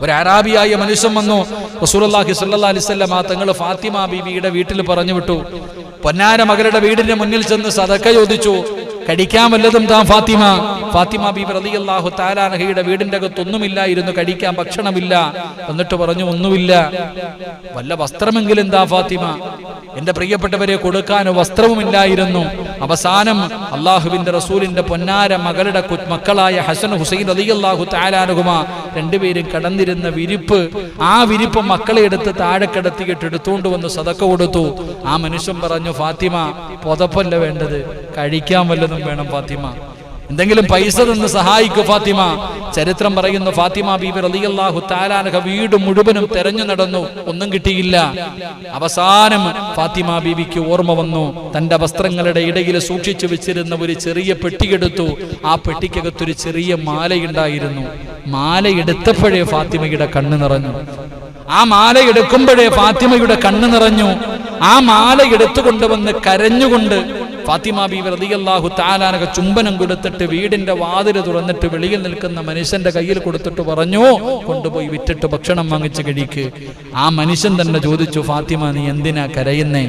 ഒരു അറാബിയായ മനുഷ്യൻ വന്നു. റസൂലുള്ളാഹി സ്വല്ലല്ലാഹു അലൈഹി വസല്ലം തങ്ങൾ ഫാത്തിമ ബീവിയുടെ വീട്ടിൽ പറഞ്ഞു വിട്ടു. പൊന്നാര മകളുടെ വീടിന്റെ മുന്നിൽ ചെന്ന് സദഖ ചോദിച്ചു. കഴിക്കാൻ വല്ലതും താൻ ഫാത്തിമ. ഫാത്തിമ ബീബി റളിയല്ലാഹു തആല അൻഹയുടെ വീടിന്റെ അകത്തൊന്നുമില്ലായിരുന്നു, കഴിക്കാൻ ഭക്ഷണമില്ല. എന്നിട്ട് പറഞ്ഞു, ഒന്നുമില്ല, വല്ല വസ്ത്രമെങ്കിലും താ ഫാത്തിമ. എന്റെ പ്രിയപ്പെട്ടവരെ, കൊടുക്കാൻ വസ്ത്രവുമില്ലായിരുന്നു. അവസാനം അള്ളാഹുവിന്റെ റസൂലിന്റെ പൊന്നാര മകളുടെ മക്കളായ ഹസൻ ഹുസൈൻ റളിയല്ലാഹു തആല അൻഹുമാ രണ്ടുപേരും കടന്നിരുന്ന വിരിപ്പ്, ആ വിരിപ്പ് മക്കളെ എടുത്ത് താഴെ കിടത്തിയിട്ട് എടുത്തുകൊണ്ട് വന്ന് സദക്ക കൊടുത്തു. ആ മനുഷ്യൻ പറഞ്ഞു, ഫാത്തിമ, പുതപ്പല്ല വേണ്ടത്, കഴിക്കാൻ വല്ലതും വേണം ഫാത്തിമ, എന്തെങ്കിലും പൈസ തന്ന് സഹായിക്കൂ ഫാത്തിമ. ചരിത്രം പറയുന്നു, ഫാത്തിമ ബീബി റളിയല്ലാഹു തആല അൻഹ വീട് മുഴുവനും തെരഞ്ഞു നടന്നു, ഒന്നും കിട്ടിയില്ല. അവസാനം ഫാത്തിമ ബീബിക്ക് ഓർമ്മ വന്നു, തന്റെ വസ്ത്രങ്ങളുടെ ഇടയിൽ സൂക്ഷിച്ചു വെച്ചിരുന്ന ഒരു ചെറിയ പെട്ടിയെടുത്തു. ആ പെട്ടിക്കകത്തൊരു ചെറിയ മാലയുണ്ടായിരുന്നു. മാല എടുത്തപ്പോഴേ ഫാത്തിമയുടെ കണ്ണ് നിറഞ്ഞു. ആ മാല എടുക്കുമ്പോഴേ ഫാത്തിമയുടെ കണ്ണ് നിറഞ്ഞു. ആ മാല എടുത്തുകൊണ്ടുവന്ന് കരഞ്ഞുകൊണ്ട് ഫാത്തിമ ബീബി റളിയല്ലാഹു തആല അൻഹ ചുംബനം കൊടുത്തിട്ട് വീടിന്റെ വാതില് തുറന്നിട്ട് വെളിയിൽ നിൽക്കുന്ന മനുഷ്യന്റെ കയ്യിൽ കൊടുത്തിട്ട് പറഞ്ഞു, കൊണ്ടുപോയി വിറ്റിട്ട് ഭക്ഷണം വാങ്ങിച്ച് കഴിക്ക്. ആ മനുഷ്യൻ തന്നെ ചോദിച്ചു, ഫാത്തിമ, നീ എന്തിനാ കരയുന്നേ?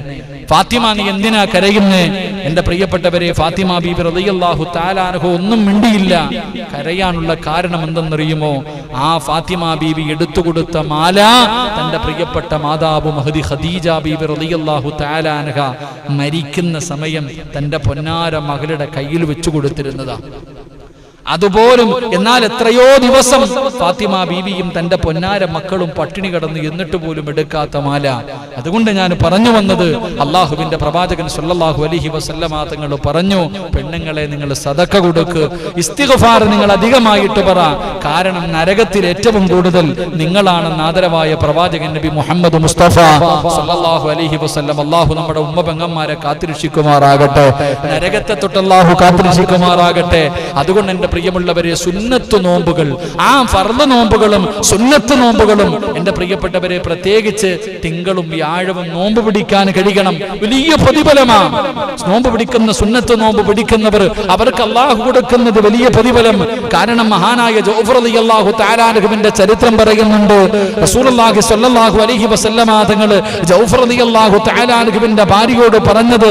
ഫാത്തിമ, നീ എന്തിനാ കരയുന്നേ? എന്റെ പ്രിയപ്പെട്ടവരെ, ഫാത്തിമ ബീബി റളിയല്ലാഹു തആല അൻഹ ഒന്നും മിണ്ടിയില്ല. കരയാനുള്ള കാരണം എന്തെന്നറിയുമോ? ആ ഫാത്തിമ ബീബി എടുത്തുകൊടുത്ത മാല തന്റെ പ്രിയപ്പെട്ട മാതാവ് മഹദി ഖദീജ ബീബി റളിയല്ലാഹു തആല അൻഹ മരിക്കുന്ന സമയം തന്റെ പൊന്നാര മകളുടെ കയ്യിൽ വെച്ചു കൊടുത്തിരുന്നതാ. അതുപോലും എന്നാൽ എത്രയോ ദിവസം ഫാത്തിമ ബീവിയും തന്റെ പൊന്നാര മക്കളും പട്ടിണി കിടന്നു, എന്നിട്ട് പോലും എടുക്കാത്ത മാല. അതുകൊണ്ട് ഞാൻ പറഞ്ഞു വന്നത്, അള്ളാഹുവിന്റെ പ്രവാചകൻ സല്ലല്ലാഹു അലൈഹി വസല്ലമ തങ്ങൾ പറഞ്ഞു, പെണ്ണുങ്ങളെ നിങ്ങൾ സദക്ക കൊടുക്ക്, ഇസ്തിഗ്ഫാർ നിങ്ങൾ അധികമായിട്ട് പറ, കാരണം നരകത്തിൽ ഏറ്റവും കൂടുതൽ നിങ്ങളാണെന്ന് ആദരവായ പ്രവാചകൻ നബി മുഹമ്മദ് മുസ്തഫ സല്ലല്ലാഹു അലൈഹി വസല്ലം. അള്ളാഹു നമ്മുടെ ഉമ്മ പെങ്ങന്മാരെ കാത്തിരക്ഷിക്കുമാറാകട്ടെ, നരകത്തെ തൊട്ട് അള്ളാഹു കാത്തിരക്ഷിക്കുമാറാകട്ടെ. അതുകൊണ്ട് എന്റെ പ്രിയമുള്ളവരെ, സുന്നത്ത് നോമ്പുകൾ, ആ ഫർദ് നോമ്പുകളും സുന്നത്ത് നോമ്പുകളും എന്റെ പ്രിയപ്പെട്ടവരെ, പ്രത്യേകിച്ച് തിങ്കളും വ്യാഴവും നോമ്പ് പിടിക്കാൻ കഴിയണം. വലിയ പ്രതിഫലമാണ്. നോമ്പ് പിടിക്കുന്ന, സുന്നത്ത് നോമ്പ് പിടിക്കുന്നവർ, അവർക്ക് അള്ളാഹു കൊടുക്കുന്നത് വലിയ പ്രതിഫലം. കാരണം മഹാനായ ജൗഫർ റളിയല്ലാഹു തആല അൻഹുവിന്റെ ചരിത്രം പറയുന്നുണ്ട്. റസൂലുള്ളാഹി സ്വല്ലല്ലാഹു അലൈഹി വസല്ലമ തങ്ങൾ ജൗഫർ റളിയല്ലാഹു തആല അൻഹുവിന്റെ ഭാര്യയോട് പറഞ്ഞത്,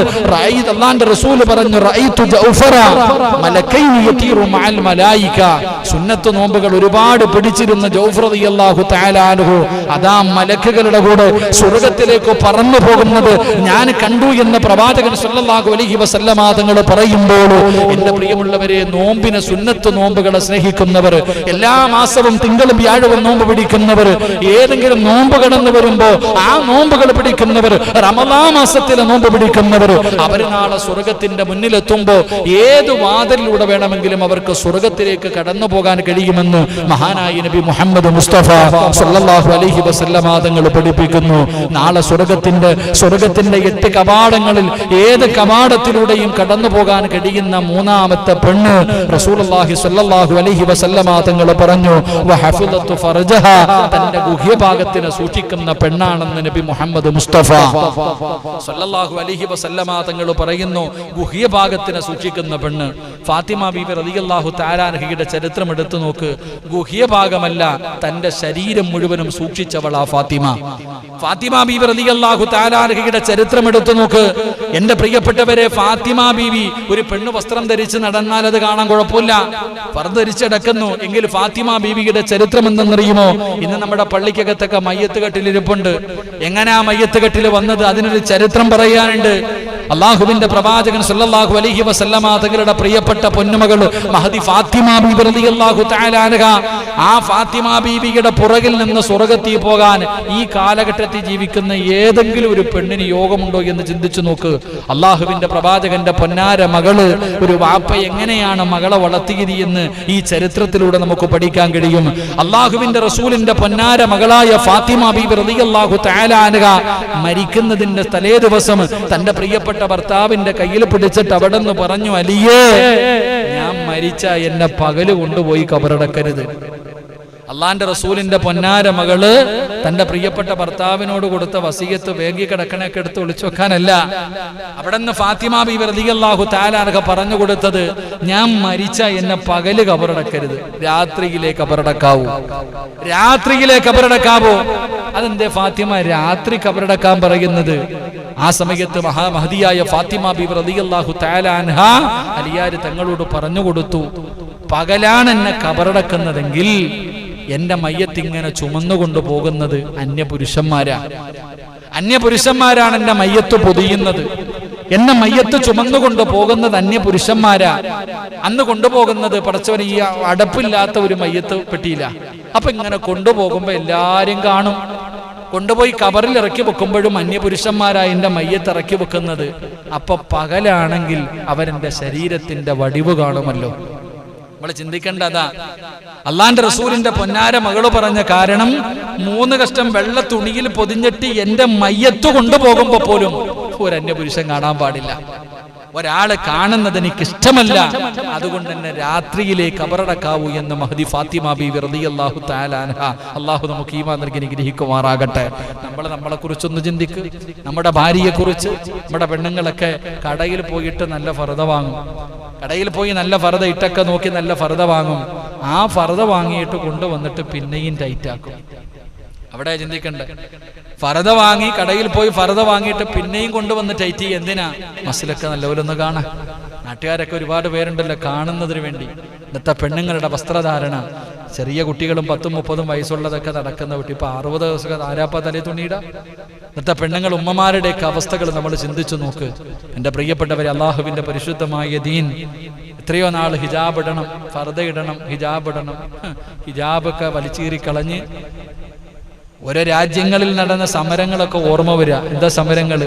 അല്ലാഹുവിന്റെ റസൂൽ പറഞ്ഞു, റഅയ്തു ജൗഫറ മലക്കൈനി യതീറു മഅൽ മലായിക. സുന്നത്ത് നോമ്പുകൾ ഒരുപാട് പിടിച്ചിരുന്ന ജൗഫർ റളിയല്ലാഹു തആല അൻഹു അതാ മലക്കുകളുടെ കൂടെ സ്വർഗ്ഗത്തിലേക്ക് പറന്നു പോകുന്നത് ഞാൻ കണ്ടു എന്ന് പ്രവാചകൻ സല്ലല്ലാഹു അലൈഹി വസല്ലമ തങ്ങൾ പറയുമ്പോൾ, എന്റെ പ്രിയമുള്ളവരെ, നോമ്പിനെ, സുന്നത്ത് നോമ്പുകളെ സ്നേഹിക്കുന്നവർ, എല്ലാ മാസവും തിങ്കളും വ്യാഴവും നോമ്പ് പിടിക്കുന്നവർ, ഏതെങ്കിലും നോമ്പ് കടന്നു വരുമ്പോ ആ നോമ്പുകൾ പിടിക്കുന്നവർ, റമളാൻ മാസത്തിലെ നോമ്പ് പിടിക്കുന്നവർ, അവർ നാളെ സ്വർഗ്ഗത്തിന്റെ മുന്നിലെത്തുമ്പോ ഏത് വാതിലിലൂടെ വേണമെങ്കിലും അവർക്ക് സ്വർഗ്ഗത്തിലേക്ക് കടന്നു പോകാൻ കഴിയുമെന്ന് മഹാനായ നബി മുഹമ്മദ് മുസ്തഫ സല്ലല്ലാഹു അലൈഹി വസല്ലമ തങ്ങൾ പഠിപ്പിക്കുന്നു. നാളെ സ്വർഗ്ഗത്തിന്റെ 8 കവാടങ്ങളിൽ ഏത് കവാടത്തിലൂടെയും കടന്നു പോകാൻ കഴിയുന്ന മൂന്നാമത്തെ പെണ്ണ് റസൂലുള്ളാഹി സ്വല്ലല്ലാഹു അലൈഹി വസല്ലമ തങ്ങൾ പറഞ്ഞു, വഹഫദതു ഫർജഹ, തന്റെ ഗുഹ്യഭാഗത്തിനെ സൂക്ഷിക്കുന്ന പെണ്ണാണെന്ന് നബി മുഹമ്മദ് മുസ്തഫ സ്വല്ലല്ലാഹു അലൈഹി വസല്ലമ തങ്ങൾ പറയുന്നു. ഗുഹ്യഭാഗത്തിനെ സൂക്ഷിക്കുന്ന പെണ്ണ്. ഫാത്തിമ ബീബി റളിയല്ലാഹു തആല അൻഹയുടെ ചരിത്രം എടുത്തു നോക്ക്. ഗുഹ്യഭാഗമല്ല, തന്റെ ശരീരം മുഴുവനും സൂക്ഷിച്ചവളാ ഫാത്തിമ. ഫാത്തിമ ബീബി റളിയല്ലാഹു തആല അൻഹയുടെ ചരിത്രം എടുത്തു നോക്ക്. എന്റെ പ്രിയപ്പെട്ടവരെ, ഫാത്തിമ ബീബി ഒരു പെണ്ണ് വസ്ത്രം ധരിച്ച് നടന്നാൽ അത് കാണാൻ കുഴപ്പമില്ല, ഫർദ് ധരിച്ചടക്കുന്നു. എങ്കിൽ ഫാത്തിമ ബീവിയുടെ ചരിത്രം എന്തെന്നറിയുമോ? ഇന്ന് നമ്മുടെ പള്ളിക്കകത്തൊക്കെ മയ്യത്ത് കെട്ടിലിരിപ്പുണ്ട്. എങ്ങനെയാ മയ്യത്ത് കെട്ടിൽ വന്നത്? അതിനൊരു ചരിത്രം പറയാനുണ്ട്. അള്ളാഹുവിന്റെ പ്രവാചകൻ സല്ലല്ലാഹു അലൈഹി വസല്ലമ തങ്ങളുടെ പ്രിയപ്പെട്ട പൊന്നുമകൾ മഹദി ഫാത്തിമ ബീബി റളിയല്ലാഹു തആല അൻഹ, ആ ഫാത്തിമ ബീവിയുടെ പുറകിൽ നിന്ന് സ്വർഗ്ഗത്തിൽ പോകാൻ ഈ കാലഘട്ടത്തിൽ ജീവിക്കുന്ന ഏതെങ്കിലും ഒരു പെണ്ണിന് യോഗമുണ്ടോ എന്ന് ചിന്തിച്ചു നോക്ക്. അള്ളാഹുവിന്റെ പ്രവാചകന്റെ പൊന്നാര മകള്, ഒരു വാപ്പ എങ്ങനെയാണ് മകളെ വളർത്തിയത് എന്ന് ഈ ചരിത്രത്തിലൂടെ നമുക്ക് പഠിക്കാൻ കഴിയും. അള്ളാഹുവിന്റെ റസൂലിന്റെ പൊന്നാര മകളായ ഫാത്തിമ ബീബി റളിയല്ലാഹു തആല അൻഹ മരിക്കുന്നതിന്റെ തലേ ദിവസം തന്റെ പ്രിയപ്പെട്ട ഭർത്താവിന്റെ കയ്യിൽ പിടിച്ചിട്ട് അവിടെ നിന്ന് പറഞ്ഞു, അലിയേ, ഞാൻ മരിച്ച എന്നെ പകല് കൊണ്ടുപോയി കബറടക്കരുത്. അള്ളാന്റെ റസൂലിന്റെ പൊന്നാര മകള് തന്റെ പ്രിയപ്പെട്ട ഭർത്താവിനോട് കൊടുത്ത വസിയത്ത് വേഗി കിടക്കണൊക്കെ എടുത്ത് ഒളിച്ചു വെക്കാനല്ല. അവിടെ നിന്ന് ഫാത്തിമ ബീബി റളിയല്ലാഹു തആല അൻഹ പറഞ്ഞു കൊടുത്തത്, ഞാൻ മരിച്ച എന്നെ പകല് കബറടക്കരുത്, രാത്രിയിലെ കബറടക്കാവൂ, രാത്രിയിലെ കബറടക്കാവൂ. അതെന്തേ ഫാത്തിമ രാത്രി കബറടക്കാൻ പറയുന്നത്? ആ സമയത്ത് മഹാമഹദിയായ ഫാത്തിമ ബീവി റളിയല്ലാഹു തആല അൻഹ അലിയാർ തങ്ങളോട് പറഞ്ഞു കൊടുത്തു, പകലാണ് എന്നെ കബറടക്കുന്നതെങ്കിൽ എന്റെ മയ്യത്ത് ഇങ്ങനെ ചുമന്നുകൊണ്ടു പോകുന്നത് അന്യപുരുഷന്മാരാണ് എന്റെ മയ്യത്ത് പൊതിയുന്നത്, എന്നെ മയ്യത്ത് ചുമന്നുകൊണ്ട് പോകുന്നത് അന്യപുരുഷന്മാരാ. അന്ന് കൊണ്ടുപോകുന്നത് പടച്ചവന് ഈ അടപ്പില്ലാത്ത ഒരു മയ്യത്ത് പെട്ടിയില്ല. അപ്പൊ ഇങ്ങനെ കൊണ്ടുപോകുമ്പോ എല്ലാരും കാണും. കൊണ്ടുപോയി കബറിൽ ഇറക്കി വെക്കുമ്പോഴും അന്യപുരുഷന്മാരായി എന്റെ മയ്യത്ത് ഇറക്കി വെക്കുന്നത്. അപ്പൊ പകലാണെങ്കിൽ അവരെന്റെ ശരീരത്തിന്റെ വടിവ് കാണുമല്ലോ. നമ്മൾ ചിന്തിക്കേണ്ടതാ. അള്ളാന്റെ റസൂലിന്റെ പൊന്നാര മകള് പറഞ്ഞ കാരണം 3 കഷ്ടം വെള്ള തുണിയിൽ പൊതിഞ്ഞിട്ട് എന്റെ മയ്യത്ത് കൊണ്ടുപോകുമ്പോ പോലും ഒരു അന്യപുരുഷൻ കാണാൻ പാടില്ല. ഒരാള് കാണുന്നത് എനിക്ക് ഇഷ്ടമല്ല, അതുകൊണ്ട് തന്നെ രാത്രിയിലെ കബറടക്കാവൂ എന്ന് മഹദി ഫാത്തിമ ബീവി റളിയല്ലാഹു തആല അൻഹ. അള്ളാഹു നമുക്ക് ഈമാൻ നൽകി അനുഗ്രഹിക്കുമാറാകട്ടെ. നമ്മളെ കുറിച്ചൊന്ന് ചിന്തിക്ക്. നമ്മുടെ ഭാര്യയെ കുറിച്ച്. നമ്മുടെ പെണ്ണുങ്ങളൊക്കെ കടയിൽ പോയിട്ട് നല്ല ഫർദ വാങ്ങും. കടയിൽ പോയി നല്ല ഫർദ ഇട്ടൊക്കെ നോക്കി നല്ല ഫർദ വാങ്ങും. ആ ഫർദ വാങ്ങിയിട്ട് കൊണ്ടുവന്നിട്ട് പിന്നെയും ടൈറ്റാക്കും. അവിടെ ചിന്തിക്കണ്ടേ? ഫർദ വാങ്ങി കടയിൽ പോയി ഫർദ വാങ്ങിയിട്ട് പിന്നെയും കൊണ്ടുവന്ന് ടൈറ്റ് ചെയ്യും. എന്തിനാ? മസിലൊക്കെ നല്ലപോലെ ഒന്ന് കാണാൻ. നാട്ടുകാരൊക്കെ ഒരുപാട് പേരുണ്ടല്ലോ കാണുന്നതിന് വേണ്ടി. ഇന്നത്തെ പെണ്ണുങ്ങളുടെ വസ്ത്രധാരണ, ചെറിയ കുട്ടികളും 10-30 വയസ്സുള്ളതൊക്കെ നടക്കുന്ന കുട്ടി ഇപ്പൊ 60 ദിവസം ആരാപ്പ തലേ തുണിയിട. ഇന്നത്തെ പെണ്ണുങ്ങൾ ഉമ്മമാരുടെയൊക്കെ അവസ്ഥകൾ നമ്മൾ ചിന്തിച്ചു നോക്ക്. എൻ്റെ പ്രിയപ്പെട്ടവരെ, അള്ളാഹുവിന്റെ പരിശുദ്ധമായ ദീൻ എത്രയോ നാൾ ഹിജാബ് ഇടണം, ഫർദ ഇടണം, ഹിജാബ് ഇടണം. ഹിജാബൊക്കെ വലിച്ചീറിക്കളഞ്ഞ് ഓരോ രാജ്യങ്ങളിൽ നടന്ന സമരങ്ങളൊക്കെ ഓർമ്മ വരിക. എന്താ സമരങ്ങൾ?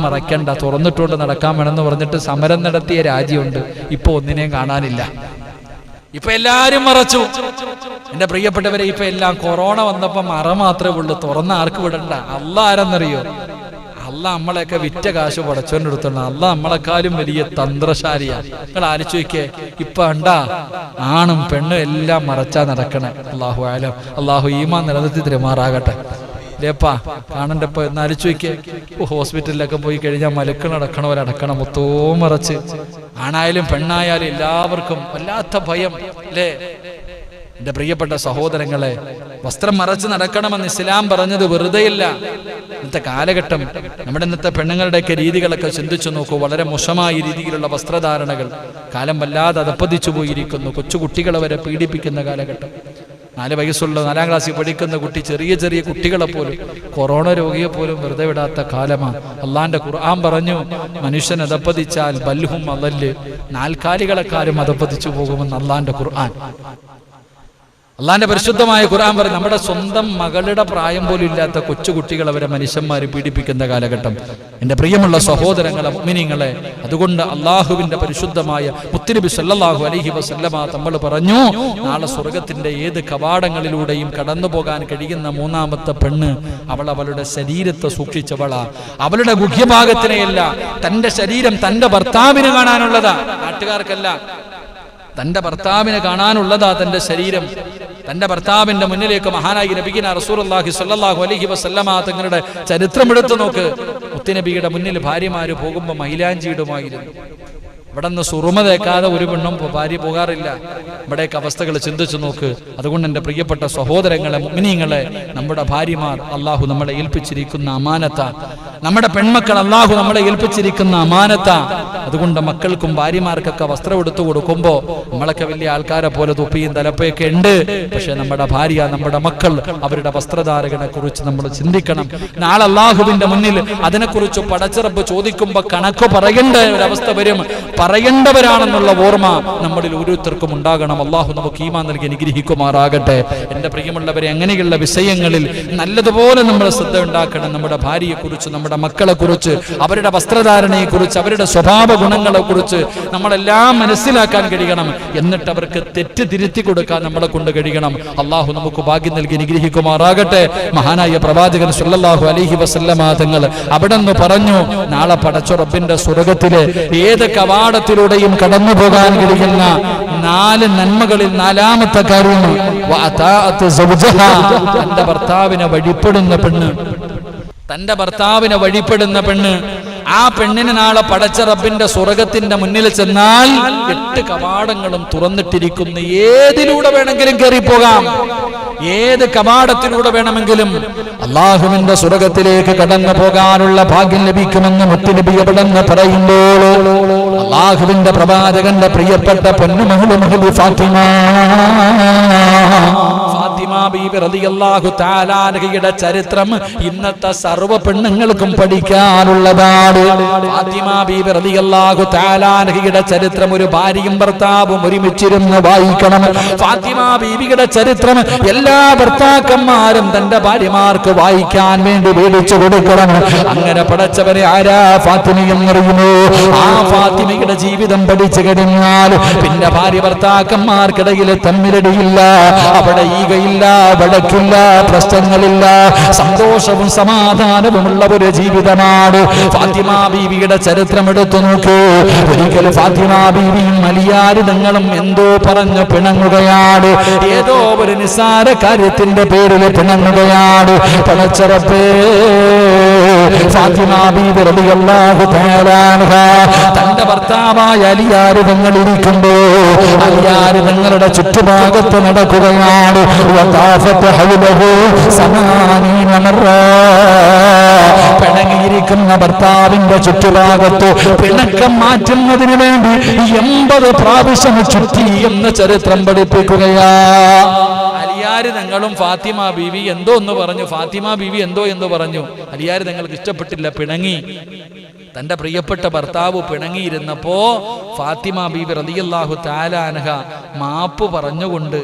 മറയ്ക്കണ്ട, തുറന്നിട്ടുകൊണ്ട് നടക്കാൻ വേണമെന്ന് പറഞ്ഞിട്ട് സമരം നടത്തിയ രാജ്യമുണ്ട്. ഇപ്പൊ ഒന്നിനെയും കാണാനില്ല. ഇപ്പൊ എല്ലാരും മറച്ചു. എന്റെ പ്രിയപ്പെട്ടവരെ, ഇപ്പൊ എല്ലാം കൊറോണ വന്നപ്പോ മറ മാത്രമേ ഉള്ളൂ. തുറന്ന ആർക്ക് വിടണ്ട. അള്ളാഹ് ആരെന്നറിയോ? അള്ളാഹ് നമ്മളെയൊക്കെ വിറ്റ കാശ് പടച്ചോണ്ടെടുത്തോളൂ. അള്ളാഹ് നമ്മളെക്കാളും വലിയ തന്ത്രശാലിയാ. നിങ്ങൾ ആലോചിക്കേ, ഇപ്പൊ ഉണ്ടാ ആണും പെണ്ണും എല്ലാം മറച്ചാ നടക്കണേ. അള്ളാഹു ആലം. അള്ളാഹു ഈമാൻ നിലനിർത്തി തിരുമാറാകട്ടെ. ലേപ്പാ കാണണ്ടപ്പോ എന്ന് ആലോചിക്കേ. ഹോസ്പിറ്റലിലൊക്കെ പോയി കഴിഞ്ഞാൽ മലക്കണടക്കണവരടക്കണം, മൊത്തവും മറച്ച്. ആണായാലും പെണ്ണായാലും എല്ലാവർക്കും വല്ലാത്ത ഭയം അല്ലേ? എന്റെ പ്രിയപ്പെട്ട സഹോദരങ്ങളെ, വസ്ത്രം മറച്ച് നടക്കണമെന്ന് ഇസ്ലാം പറഞ്ഞത് വെറുതെയില്ല. ഇന്നത്തെ കാലഘട്ടം നമ്മുടെ ഇന്നത്തെ പെണ്ണുങ്ങളുടെയൊക്കെ രീതികളൊക്കെ ചിന്തിച്ചു നോക്കൂ. വളരെ മോശമായ രീതിയിലുള്ള വസ്ത്രധാരണകൾ. കാലം വല്ലാതെ അതപ്പതിച്ചു പോയിരിക്കുന്നു. കൊച്ചുകുട്ടികളെ വരെ പീഡിപ്പിക്കുന്ന കാലഘട്ടം. 4 വയസ്സുള്ള 4ാം ക്ലാസ്സിൽ പഠിക്കുന്ന കുട്ടി, ചെറിയ കുട്ടികളെ പോലും, കൊറോണ രോഗിയെ പോലും വെറുതെ വിടാത്ത കാലമാണ്. അള്ളാന്റെ ഖുർആൻ പറഞ്ഞു, മനുഷ്യൻ അതപ്പതിച്ചാൽ ബൽഹും അളല്, 4 കാലികളെക്കാരും അതപ്പതിച്ചു പോകുമെന്ന് അള്ളാന്റെ ഖുർആൻ. അള്ളാന്റെ പരിശുദ്ധമായ ഖുർആൻ പറയും, നമ്മുടെ സ്വന്തം മകളുടെ പ്രായം പോലും ഇല്ലാത്ത കൊച്ചുകുട്ടികൾ അവരെ മനുഷ്യന്മാര് പീഡിപ്പിക്കുന്ന കാലഘട്ടം. എന്റെ പ്രിയമുള്ള സഹോദരങ്ങളെ, മുഅ്മിനീങ്ങളെ, അതുകൊണ്ട് അള്ളാഹുവിന്റെ പരിശുദ്ധമായ മുത്തുനബി സല്ലല്ലാഹു അലൈഹി വസല്ലമ തങ്ങൾ പറഞ്ഞു, നാളെ സ്വർഗത്തിന്റെ ഏത് കവാടങ്ങളിലൂടെയും കടന്നു പോകാൻ കഴിയുന്ന 3ാമത്തെ പെണ്ണ് അവളുടെ ശരീരത്തെ സൂക്ഷിച്ചവളാ. അവളുടെ ഗുഹ്യഭാഗത്തിനെയല്ല, തന്റെ ശരീരം തന്റെ ഭർത്താവിന് കാണാനുള്ളതാ, നാട്ടുകാർക്കല്ല. തന്റെ ഭർത്താവിനെ കാണാനുള്ളതാ തന്റെ ശരീരം. തന്റെ ഭർത്താവിന്റെ മുന്നിലേക്ക് മഹാനായി നബിഗിന റസൂലുള്ളാഹി സ്വല്ലല്ലാഹു അലൈഹി വസല്ലമ തങ്ങളുടെ ചരിത്രം എടുത്തു നോക്ക്. മുത്തുനബിയുടെ മുന്നിൽ ഭാര്യമാര് പോകുമ്പോൾ മൈലാഞ്ചി ഇടുമായിരുന്നു. ഇവിടെ നിന്ന് സുറുമ തേക്കാതെ ഒരു പെണ്ണും ഭാര്യ പോകാറില്ല. ഇവിടേക്ക് അവസ്ഥകൾ ചിന്തിച്ചു നോക്ക്. അതുകൊണ്ട് എൻ്റെ പ്രിയപ്പെട്ട സഹോദരങ്ങളെ, മുഅ്മിനീങ്ങളെ, നമ്മുടെ ഭാര്യമാർ അള്ളാഹു നമ്മളെ ഏൽപ്പിച്ചിരിക്കുന്ന അമാനത്ത. നമ്മുടെ പെൺമക്കൾ അള്ളാഹു നമ്മളെ ഏൽപ്പിച്ചിരിക്കുന്ന അമാനത്ത. അതുകൊണ്ട് മക്കൾക്കും ഭാര്യമാർക്കൊക്കെ വസ്ത്രം എടുത്തു കൊടുക്കുമ്പോൾ നമ്മളൊക്കെ വലിയ ആൾക്കാരെ പോലെ തൊപ്പിയും തലപ്പയൊക്കെ ഉണ്ട്. പക്ഷെ നമ്മുടെ ഭാര്യ, നമ്മുടെ മക്കൾ, അവരുടെ വസ്ത്രധാരകനെ കുറിച്ച് നമ്മൾ ചിന്തിക്കണം. നാളെ അള്ളാഹുവിന്റെ മുന്നിൽ അതിനെക്കുറിച്ച് പടച്ചിറപ്പ് ചോദിക്കുമ്പോൾ കണക്ക് പറയേണ്ട ഒരവസ്ഥ വരും. പറയേണ്ടവരാണെന്നുള്ള ഓർമ്മ നമ്മളിൽ ഓരോരുത്തർക്കും ഉണ്ടാകണം. അള്ളാഹു നമുക്ക് ഈമാൻ നൽകി അനുഗ്രഹിക്കുമാറാകട്ടെ. എൻ്റെ പ്രിയമുള്ളവരെ, അങ്ങനെയുള്ള വിഷയങ്ങളിൽ നല്ലതുപോലെ നമ്മൾ ശ്രദ്ധ ഉണ്ടാക്കണം. നമ്മുടെ ഭാര്യയെ കുറിച്ച്, നമ്മുടെ മക്കളെ കുറിച്ച്, അവരുടെ വസ്ത്രധാരണയെ കുറിച്ച്, അവരുടെ സ്വഭാവ ഗുണങ്ങളെ കുറിച്ച് നമ്മളെല്ലാം മനസ്സിലാക്കാൻ കഴിയണം. എന്നിട്ട് അവർക്ക് തെറ്റ് തിരുത്തി കൊടുക്കാൻ നമ്മളെ കൊണ്ട് കഴിയണം. അള്ളാഹു നമുക്ക് ഭാഗ്യം നൽകി അനുഗ്രഹിക്കുമാറാകട്ടെ. മഹാനായ പ്രവാചകൻ സല്ലല്ലാഹു അലൈഹി വസല്ലമ തങ്ങൾ അവിടെ നിന്ന് പറഞ്ഞു, നാളെ പടച്ച റബ്ബിന്റെ സ്വർഗ്ഗത്തിലെ ഏത് കവാടത്തിലൂടെയും കടന്നു പോകാൻ കഴിയുന്ന 4 നന്മകളിൽ 4ാമത്തെ കാര്യം തന്റെ ഭർത്താവിനെ വഴിപ്പെടുന്ന പെണ്ണ്. തന്റെ ഭർത്താവിനെ വഴിപ്പെടുന്ന പെണ്ണ്. ആ പെണ്ണിന് നാളെ പടച്ച റബ്ബിന്റെ സ്വർഗ്ഗത്തിന്റെ മുന്നിൽ ചെന്നാൽ 8 കവാടങ്ങളും തുറന്നിട്ടിരിക്കുന്നു. ഏതിലൂടെ വേണമെങ്കിലും കയറിപ്പോകാം. ഏത് കവാടത്തിലൂടെ വേണമെങ്കിലും അള്ളാഹുവിന്റെ സ്വർഗ്ഗത്തിലേക്ക് കടന്നു പോകാനുള്ള ഭാഗ്യം ലഭിക്കുമെന്ന് മുത്തുനബി അവിടെന്ന് പറയുമ്പോൾ അള്ളാഹുവിന്റെ പ്രവാചകന്റെ പ്രിയപ്പെട്ട പൊന്നുമഹ്ലി ഫാത്തിമ ബീബി റളിയല്ലാഹു തആല അൻഹയുടെ ചരിത്രം ഇന്നത്തെ സർവ്വ പെണ്ണുങ്ങൾക്കും പഠിക്കാനുള്ളതാണ്. ഫാത്തിമ ബീബി റളിയല്ലാഹു തആല അൻഹയുടെ ചരിത്രം ഒരു ഭാര്യയും ഭർത്താവും ഒരുമിച്ചിരുന്ന് വായിക്കണം. ഫാത്തിമ ബീബിയുടെ ചരിത്രം എല്ലാ ഭർത്താക്കന്മാരും തന്റെ ഭാര്യമാർക്ക് വായിക്കാൻ വേണ്ടി മേടിച്ചു കൊടുക്കണം. അങ്ങനെ പഠിച്ചവരെ ആരാ ഫാത്തിമയെന്നറിയുമോ? ആ ഫാത്തിമയുടെ ജീവിതം പഠിച്ചു കഴിഞ്ഞാൽ പിന്നെ ഭാര്യ ഭർത്താക്കന്മാർക്കിടയിൽ തമ്മിലടിയില്ല, അവിടെ ഈകയില്ല, വഴക്കില്ല, പ്രശ്നങ്ങളില്ല, സന്തോഷവും സമാധാനവുമുള്ള ഒരു ജീവിതമാണ്. ഫാത്തിമ ബീവിയുടെ ചരിത്രം എടുത്തു നോക്കൂ. ഒരിക്കൽ ഫാത്തിമ ബീവിയും അലിയാരിതങ്ങളും എന്തോ പറഞ്ഞു പിണങ്ങുകയാണ്. ഏതോ ഒരു നിസ്സാര കാര്യത്തിന്റെ പേരിൽ പിണങ്ങുകയാണ്. പടച്ചറപ്പേ, ഫാത്തിമ ബീവി റളിയല്ലാഹു തആല അൻഹ തന്റെ ഭർത്താവായ അലിയാരിതങ്ങൾ ഇരിക്കുമ്പോ അലിയാരിതങ്ങളുടെ ചുറ്റുഭാഗത്ത് നടക്കുകയാണ്. പിണങ്ങിയിരിക്കുന്ന ഭർത്താവിന്റെ ചുറ്റുഭാഗത്ത് പിണക്കം മാറ്റുന്നതിന് വേണ്ടി 80 പ്രാവശ്യം ചുറ്റി എന്ന് ചരിത്രം പഠിപ്പിക്കുകയാ. അലിയാര് തങ്ങളും ഫാത്തിമ ബീവി എന്തോ എന്ന് പറഞ്ഞു. ഫാത്തിമ ബീവി എന്തോ എന്ന് പറഞ്ഞു. അലിയാര് തങ്ങൾക്ക് ഇഷ്ടപ്പെട്ടില്ല, പിണങ്ങി. തന്റെ പ്രിയപ്പെട്ട ഭർത്താവ് പിണങ്ങിയിരുന്നപ്പോ ഫാത്തിമ ബീബി റളിയല്ലാഹു തആല അൻഹ മാപ്പ് പറഞ്ഞുകൊണ്ട്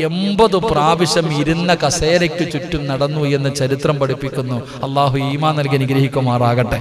80 പ്രാവശ്യം ഇരുന്ന കസേരയ്ക്ക് ചുറ്റും നടന്നു എന്ന് ചരിത്രം പഠിപ്പിക്കുന്നു. അള്ളാഹു ഈമാൻ നൽകി അനുഗ്രഹിക്കുമാറാകട്ടെ.